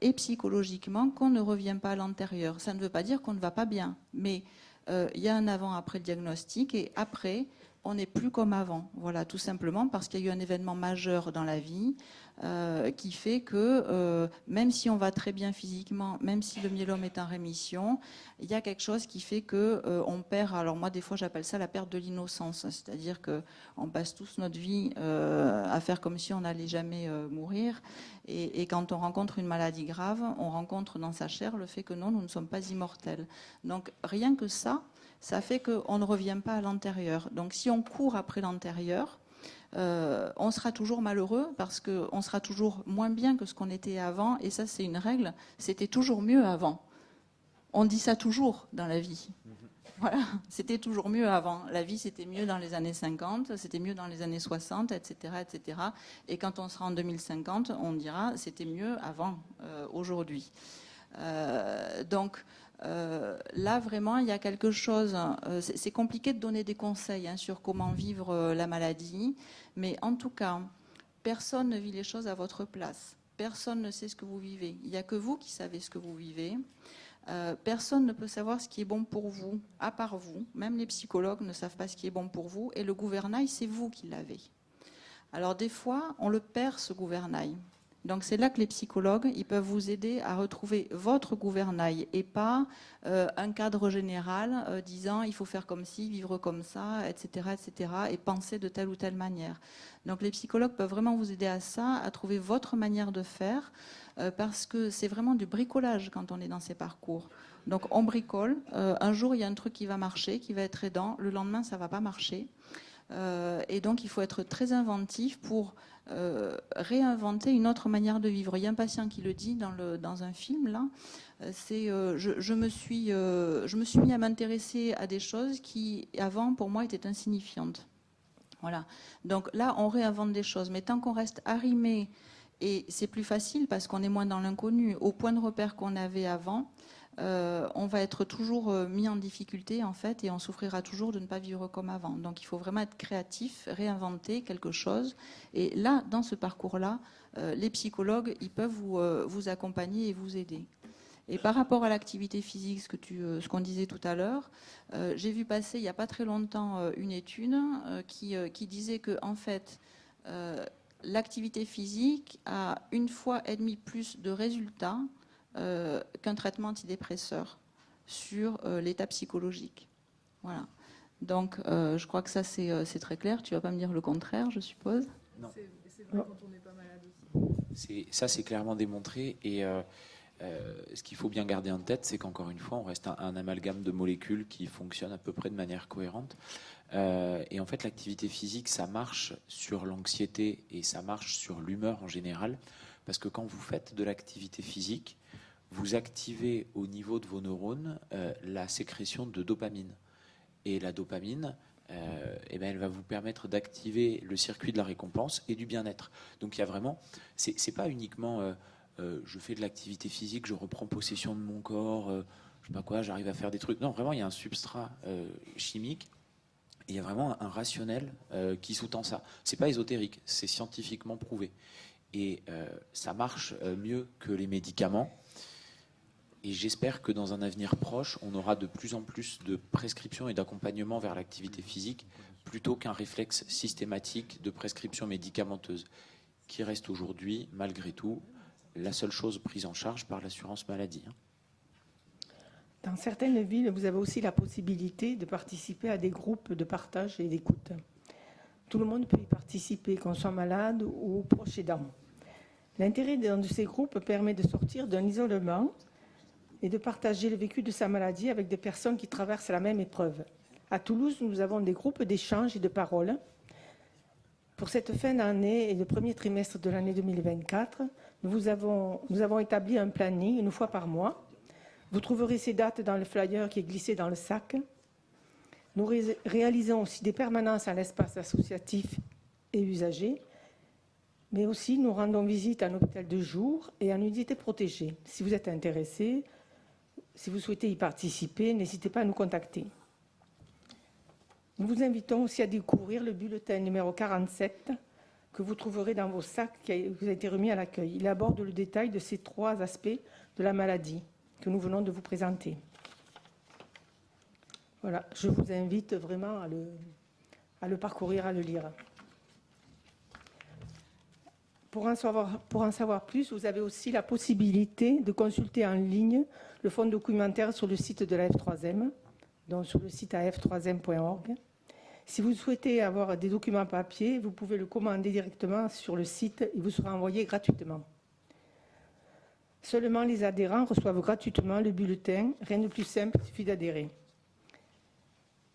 et psychologiquement qu'on ne revient pas à l'antérieur. Ça ne veut pas dire qu'on ne va pas bien, mais il y a un avant-après le diagnostic et après, on n'est plus comme avant. Voilà, tout simplement parce qu'il y a eu un événement majeur dans la vie qui fait que même si on va très bien physiquement, même si le myélome est en rémission, il y a quelque chose qui fait qu'on perd, alors moi des fois j'appelle ça la perte de l'innocence, c'est-à-dire qu'on passe tous notre vie à faire comme si on n'allait jamais mourir et quand on rencontre une maladie grave, on rencontre dans sa chair le fait que non, nous ne sommes pas immortels. Donc rien que ça fait qu'on ne revient pas à l'antérieur. Donc si on court après l'antérieur, on sera toujours malheureux parce qu'on sera toujours moins bien que ce qu'on était avant. Et ça, c'est une règle. C'était toujours mieux avant. On dit ça toujours dans la vie. Voilà, c'était toujours mieux avant. La vie, c'était mieux dans les années 50, c'était mieux dans les années 60, etc., etc. Et quand on sera en 2050, on dira c'était mieux avant, aujourd'hui. Donc, là, vraiment, il y a quelque chose. C'est compliqué de donner des conseils sur comment vivre la maladie, mais en tout cas, personne ne vit les choses à votre place. Personne ne sait ce que vous vivez. Il n'y a que vous qui savez ce que vous vivez. Personne ne peut savoir ce qui est bon pour vous, à part vous. Même les psychologues ne savent pas ce qui est bon pour vous. Et le gouvernail, c'est vous qui l'avez. Alors, des fois, on le perd, ce gouvernail. Donc c'est là que les psychologues, ils peuvent vous aider à retrouver votre gouvernail et pas un cadre général disant il faut faire comme ci, vivre comme ça, etc., etc., et penser de telle ou telle manière. Donc les psychologues peuvent vraiment vous aider à ça, à trouver votre manière de faire, parce que c'est vraiment du bricolage quand on est dans ces parcours. Donc on bricole, un jour il y a un truc qui va marcher, qui va être aidant, le lendemain ça ne va pas marcher. Et donc il faut être très inventif pour réinventer une autre manière de vivre. Il y a un patient qui le dit dans un film là, c'est je me suis mis à m'intéresser à des choses qui avant pour moi étaient insignifiantes. Voilà. Donc là on réinvente des choses, mais tant qu'on reste arrimé, et c'est plus facile parce qu'on est moins dans l'inconnu, au point de repère qu'on avait avant, on va être toujours mis en difficulté en fait et on souffrira toujours de ne pas vivre comme avant. Donc il faut vraiment être créatif, réinventer quelque chose. Et là, dans ce parcours-là, les psychologues, ils peuvent vous accompagner et vous aider. Et par rapport à l'activité physique, ce qu'on disait tout à l'heure, j'ai vu passer il n'y a pas très longtemps une étude qui disait que en fait, l'activité physique a 1,5 fois plus de résultats qu'un traitement antidépresseur sur l'état psychologique. Voilà. Donc, je crois que ça, c'est très clair. Tu ne vas pas me dire le contraire, je suppose. Non. C'est vrai quand on n'est pas malade aussi. Ça, c'est clairement démontré. Et ce qu'il faut bien garder en tête, c'est qu'encore une fois, on reste un amalgame de molécules qui fonctionnent à peu près de manière cohérente. Et en fait, l'activité physique, ça marche sur l'anxiété et ça marche sur l'humeur en général. Parce que quand vous faites de l'activité physique, vous activez au niveau de vos neurones la sécrétion de dopamine. Et la dopamine, elle va vous permettre d'activer le circuit de la récompense et du bien-être. Donc il y a vraiment, c'est pas uniquement je fais de l'activité physique, je reprends possession de mon corps, je sais pas quoi, j'arrive à faire des trucs. Non, vraiment, il y a un substrat chimique. Et il y a vraiment un rationnel qui sous-tend ça. C'est pas ésotérique, c'est scientifiquement prouvé. Et ça marche mieux que les médicaments. Et j'espère que dans un avenir proche, on aura de plus en plus de prescriptions et d'accompagnement vers l'activité physique plutôt qu'un réflexe systématique de prescription médicamenteuse, qui reste aujourd'hui, malgré tout, la seule chose prise en charge par l'assurance maladie. Dans certaines villes, vous avez aussi la possibilité de participer à des groupes de partage et d'écoute. Tout le monde peut y participer, qu'on soit malade ou proche aidant. L'intérêt de ces groupes permet de sortir d'un isolement et de partager le vécu de sa maladie avec des personnes qui traversent la même épreuve. À Toulouse, nous avons des groupes d'échange et de parole. Pour cette fin d'année et le premier trimestre de l'année 2024, Nous avons établi un planning une fois par mois. Vous trouverez ces dates dans le flyer qui est glissé dans le sac. Nous réalisons aussi des permanences à l'espace associatif et usager, mais aussi nous rendons visite à un hôpital de jour et à une unité protégée. Si vous êtes intéressé, si vous souhaitez y participer, n'hésitez pas à nous contacter. Nous vous invitons aussi à découvrir le bulletin numéro 47 que vous trouverez dans vos sacs qui vous a été remis à l'accueil. Il aborde le détail de ces 3 aspects de la maladie que nous venons de vous présenter. Voilà, je vous invite vraiment à le parcourir, à le lire. Pour en savoir plus, vous avez aussi la possibilité de consulter en ligne le fonds documentaire sur le site de la F3M, donc sur le site af3m.org. Si vous souhaitez avoir des documents papier, vous pouvez le commander directement sur le site et vous sera envoyé gratuitement. Seulement les adhérents reçoivent gratuitement le bulletin. Rien de plus simple, il suffit d'adhérer.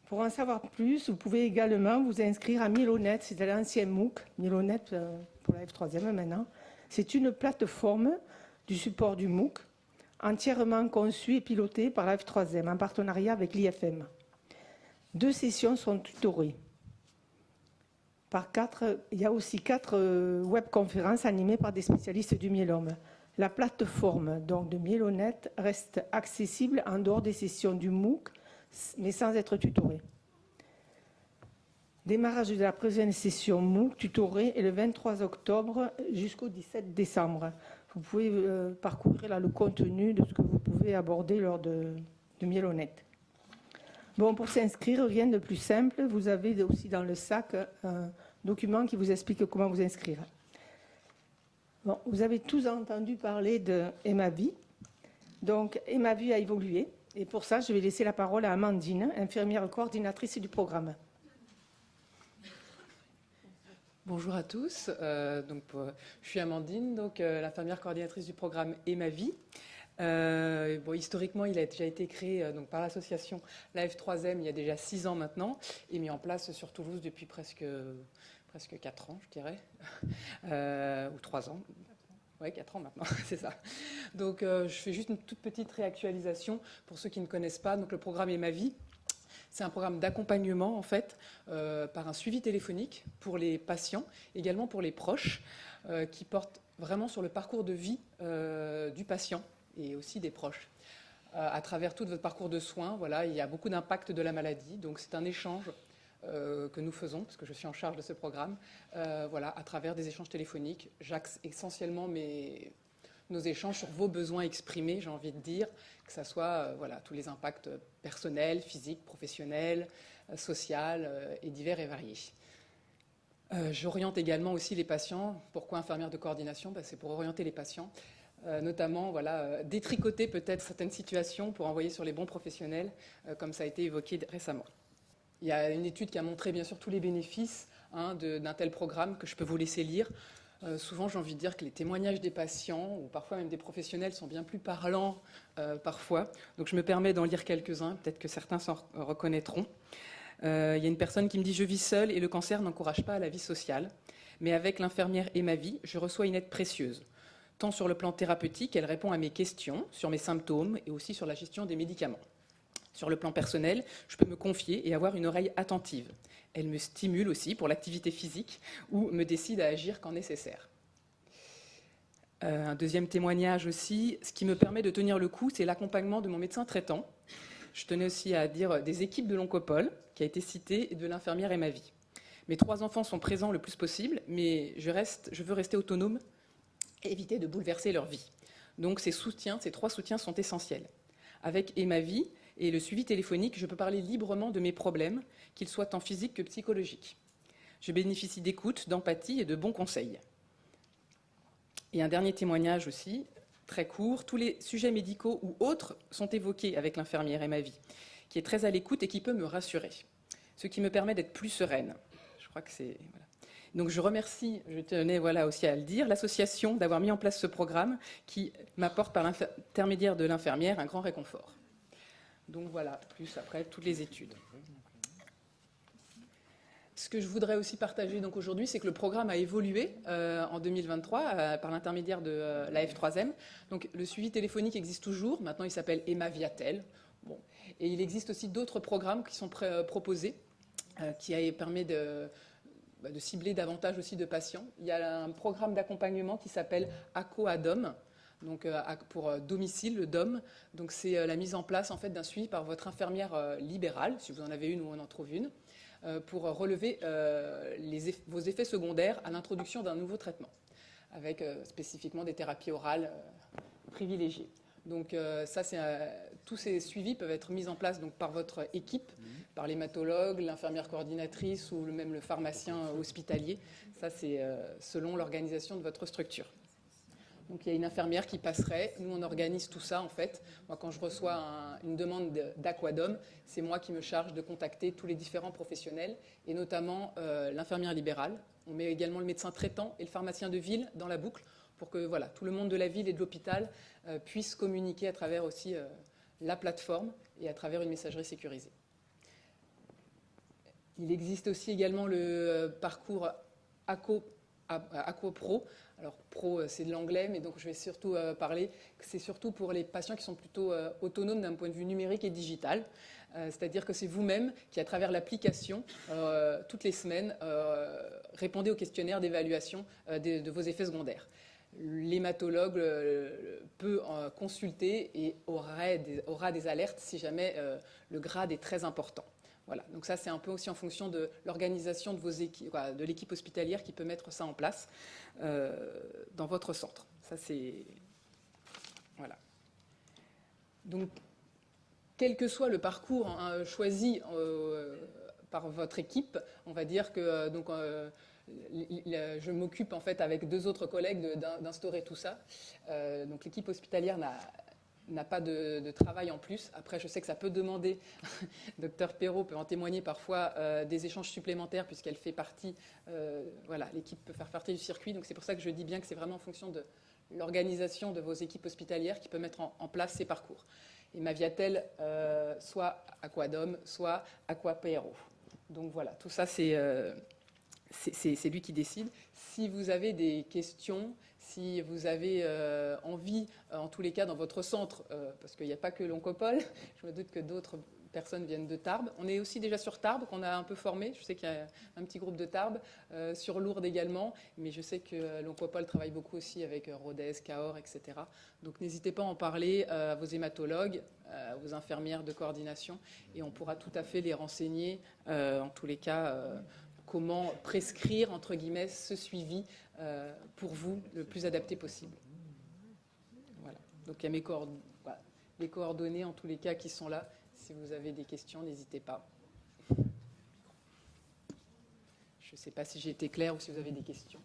Pour en savoir plus, vous pouvez également vous inscrire à Mielonet, c'est l'ancien MOOC, Mielonet pour la F3M maintenant. C'est une plateforme du support du MOOC, entièrement conçue et pilotée par la F3M en partenariat avec l'IFM. 2 sessions sont tutorées. Il y a aussi 4 webconférences animées par des spécialistes du myélome. La plateforme donc, de Mielonet reste accessible en dehors des sessions du MOOC, mais sans être tutorée. Démarrage de la prochaine session MOOC tutorée est le 23 octobre jusqu'au 17 décembre. Vous pouvez parcourir là, le contenu de ce que vous pouvez aborder lors de Mielonet. Bon, pour s'inscrire, rien de plus simple. Vous avez aussi dans le sac un document qui vous explique comment vous inscrire. Bon, vous avez tous entendu parler de Emavie. Donc, Emavie a évolué. Et pour ça, je vais laisser la parole à Amandine, infirmière coordinatrice du programme. Bonjour à tous. Je suis Amandine, l'infirmière coordinatrice du programme Emavie. Historiquement, il a déjà été créé par l'association la F3M il y a déjà 6 ans maintenant et mis en place sur Toulouse depuis presque 4 ans, je dirais, ou 3 ans. Oui, 4 ans maintenant, c'est ça. Donc, je fais juste une toute petite réactualisation pour ceux qui ne connaissent pas. Donc, le programme Emavie, c'est un programme d'accompagnement, en fait, par un suivi téléphonique pour les patients, également pour les proches, qui porte vraiment sur le parcours de vie du patient et aussi des proches. À travers tout votre parcours de soins, voilà, il y a beaucoup d'impact de la maladie. Donc, c'est un échange que nous faisons, parce que je suis en charge de ce programme, à travers des échanges téléphoniques. J'axe essentiellement nos échanges sur vos besoins exprimés, j'ai envie de dire, que ce soit tous les impacts personnels, physiques, professionnels, sociaux et divers et variés. J'oriente également aussi les patients. Pourquoi infirmière de coordination ? C'est pour orienter les patients, notamment détricoter peut-être certaines situations pour envoyer sur les bons professionnels, comme ça a été évoqué récemment. Il y a une étude qui a montré bien sûr tous les bénéfices d'un tel programme que je peux vous laisser lire. Souvent, j'ai envie de dire que les témoignages des patients ou parfois même des professionnels sont bien plus parlants parfois. Donc je me permets d'en lire quelques-uns, peut-être que certains s'en reconnaîtront. Il y a une personne qui me dit « Je vis seule et le cancer n'encourage pas à la vie sociale. Mais avec l'infirmière Emavie, je reçois une aide précieuse. Tant sur le plan thérapeutique, elle répond à mes questions sur mes symptômes et aussi sur la gestion des médicaments. Sur le plan personnel, je peux me confier et avoir une oreille attentive. Elle me stimule aussi pour l'activité physique ou me décide à agir quand nécessaire. » Un deuxième témoignage aussi, ce qui me permet de tenir le coup, c'est l'accompagnement de mon médecin traitant. Je tenais aussi à dire des équipes de l'Oncopole, qui a été citée, et de l'infirmière Emavie. Mes 3 enfants sont présents le plus possible, mais je veux rester autonome et éviter de bouleverser leur vie. Donc ces 3 soutiens sont essentiels. Avec Emavie et le suivi téléphonique, je peux parler librement de mes problèmes, qu'ils soient tant physiques que psychologiques. Je bénéficie d'écoute, d'empathie et de bons conseils. Et un dernier témoignage aussi, très court. Tous les sujets médicaux ou autres sont évoqués avec l'infirmière Emavie, qui est très à l'écoute et qui peut me rassurer, ce qui me permet d'être plus sereine. Je crois que c'est... Voilà. Donc je remercie, je tenais aussi à le dire, l'association d'avoir mis en place ce programme qui m'apporte par l'intermédiaire de l'infirmière un grand réconfort. Donc voilà, plus après toutes les études. ce que je voudrais aussi partager donc aujourd'hui, c'est que le programme a évolué en 2023 par l'intermédiaire de la F3M. Donc le suivi téléphonique existe toujours. Maintenant, il s'appelle Emma Viatel. Bon. Et il existe aussi d'autres programmes qui sont proposés, qui permet de cibler davantage aussi de patients. Il y a un programme d'accompagnement qui s'appelle ACO-ADOM, donc pour domicile, le DOM. Donc c'est la mise en place en fait d'un suivi par votre infirmière libérale, si vous en avez une ou on en trouve une, pour relever vos effets secondaires à l'introduction d'un nouveau traitement, avec spécifiquement des thérapies orales privilégiées. Donc ça, tous ces suivis peuvent être mis en place donc, par votre équipe, par l'hématologue, l'infirmière coordinatrice ou même le pharmacien hospitalier. Ça, c'est selon l'organisation de votre structure. Donc il y a une infirmière qui passerait. Nous, on organise tout ça, en fait. Moi, quand je reçois une demande d'Aquadom, c'est moi qui me charge de contacter tous les différents professionnels, et notamment l'infirmière libérale. On met également le médecin traitant et le pharmacien de ville dans la boucle pour que voilà, tout le monde de la ville et de l'hôpital puisse communiquer à travers aussi la plateforme et à travers une messagerie sécurisée. Il existe aussi également le parcours AquaPro. Alors, pro, c'est de l'anglais, mais donc je vais surtout parler que c'est surtout pour les patients qui sont plutôt autonomes d'un point de vue numérique et digital. C'est-à-dire que c'est vous-même qui, à travers l'application, toutes les semaines, répondez au questionnaire d'évaluation de vos effets secondaires. L'hématologue peut consulter et aura des alertes si jamais le grade est très important. Voilà. Donc ça, c'est un peu aussi en fonction de l'organisation de vos équipes, de l'équipe hospitalière qui peut mettre ça en place dans votre centre. Ça, c'est... Voilà. Donc, quel que soit le parcours choisi par votre équipe, on va dire que donc, je m'occupe en fait avec 2 autres collègues d'instaurer tout ça. Donc l'équipe hospitalière n'a pas de travail en plus. Après, je sais que ça peut demander, Dr Perrault peut en témoigner parfois, des échanges supplémentaires puisqu'elle fait partie, voilà, l'équipe peut faire partie du circuit. Donc c'est pour ça que je dis bien que c'est vraiment en fonction de l'organisation de vos équipes hospitalières qui peut mettre en place ces parcours. Et ma Viatel, soit Aquadom, soit AquaPro. Donc voilà, tout ça c'est lui qui décide. Si vous avez des questions, si vous avez envie, en tous les cas dans votre centre, parce qu'il n'y a pas que l'Oncopole, je me doute que d'autres personnes viennent de Tarbes. On est aussi déjà sur Tarbes, qu'on a un peu formé. Je sais qu'il y a un petit groupe de Tarbes, sur Lourdes également, mais je sais que l'Oncopole travaille beaucoup aussi avec Rodez, Cahors, etc. Donc n'hésitez pas à en parler à vos hématologues, à vos infirmières de coordination, et on pourra tout à fait les renseigner, en tous les cas, comment prescrire, entre guillemets, ce suivi pour vous le plus adapté possible. Voilà. Donc il y a les coordonnées, en tous les cas, qui sont là. Si vous avez des questions, n'hésitez pas. Je ne sais pas si j'ai été claire ou si vous avez des questions.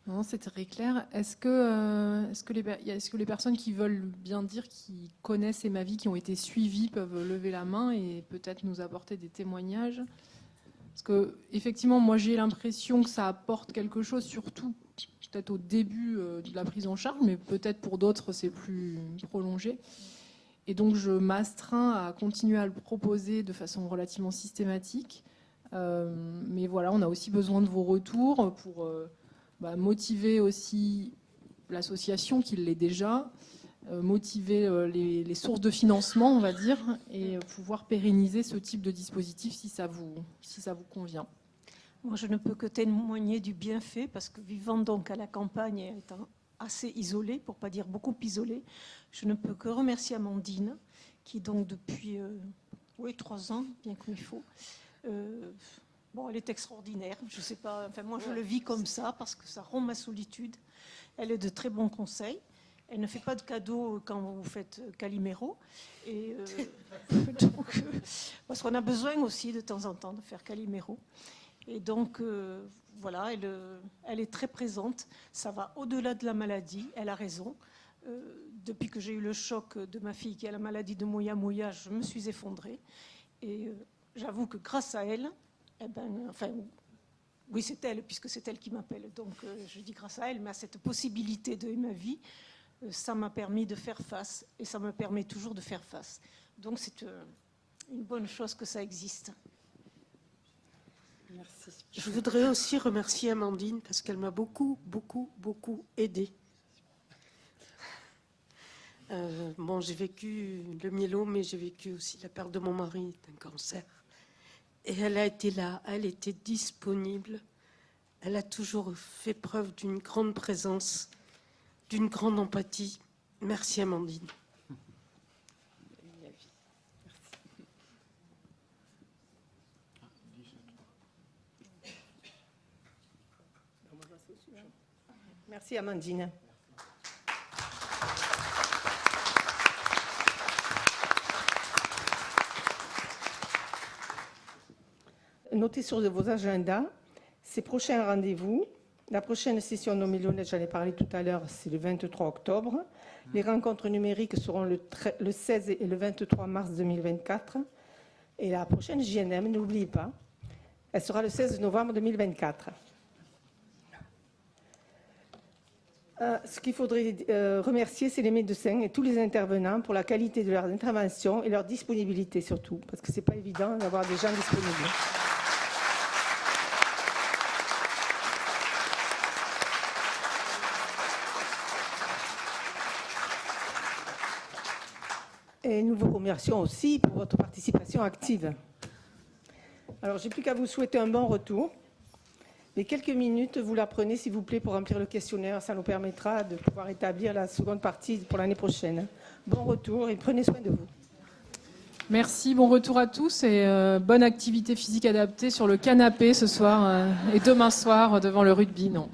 Non, c'est très clair. Est-ce que les personnes qui veulent bien dire, qui connaissent Emavi, qui ont été suivies, peuvent lever la main et peut-être nous apporter des témoignages ? Parce que, effectivement, moi j'ai l'impression que ça apporte quelque chose, surtout peut-être au début de la prise en charge, mais peut-être pour d'autres c'est plus prolongé. Et donc je m'astreins à continuer à le proposer de façon relativement systématique. Mais voilà, on a aussi besoin de vos retours pour motiver aussi l'association qui l'est déjà, motiver les sources de financement, on va dire, et pouvoir pérenniser ce type de dispositif si ça vous convient. Moi, je ne peux que témoigner du bienfait, parce que vivant donc à la campagne et étant assez isolée, pour ne pas dire beaucoup isolée, je ne peux que remercier Amandine, qui donc depuis 3 ans, bien comme il faut, elle est extraordinaire. Je ne sais pas, enfin moi je le vis comme ça, parce que ça rompt ma solitude. Elle est de très bons conseils. Elle ne fait pas de cadeaux quand vous faites Calimero. Et parce qu'on a besoin aussi de temps en temps de faire Calimero. Et donc, voilà, elle est très présente. Ça va au-delà de la maladie, elle a raison. Depuis que j'ai eu le choc de ma fille qui a la maladie de Moya Moya, je me suis effondrée. Et j'avoue que grâce à elle, oui, c'est elle, puisque c'est elle qui m'appelle. Donc, je dis grâce à elle, mais à cette possibilité de ma vie, ça m'a permis de faire face et ça me permet toujours de faire face. Donc c'est une bonne chose que ça existe. Merci. Je voudrais aussi remercier Amandine parce qu'elle m'a beaucoup, beaucoup, beaucoup aidée. Bon, j'ai vécu le myélome, mais j'ai vécu aussi la perte de mon mari d'un cancer. Et elle a été là, elle était disponible. Elle a toujours fait preuve d'une grande présence, d'une grande empathie. Merci Amandine. Merci Amandine. Notez sur vos agendas ces prochains rendez-vous. La prochaine session de Millionnaires, j'en ai parlé tout à l'heure, c'est le 23 octobre. Les rencontres numériques seront le 16 et le 23 mars 2024. Et la prochaine JNM, n'oubliez pas, elle sera le 16 novembre 2024. Ce qu'il faudrait remercier, c'est les médecins et tous les intervenants pour la qualité de leurs interventions et leur disponibilité surtout, parce que ce n'est pas évident d'avoir des gens disponibles. Et nous vous remercions aussi pour votre participation active. Alors, je n'ai plus qu'à vous souhaiter un bon retour. Les quelques minutes, vous la prenez, s'il vous plaît, pour remplir le questionnaire. Ça nous permettra de pouvoir établir la seconde partie pour l'année prochaine. Bon retour et prenez soin de vous. Merci, bon retour à tous et bonne activité physique adaptée sur le canapé ce soir et demain soir devant le rugby. Non.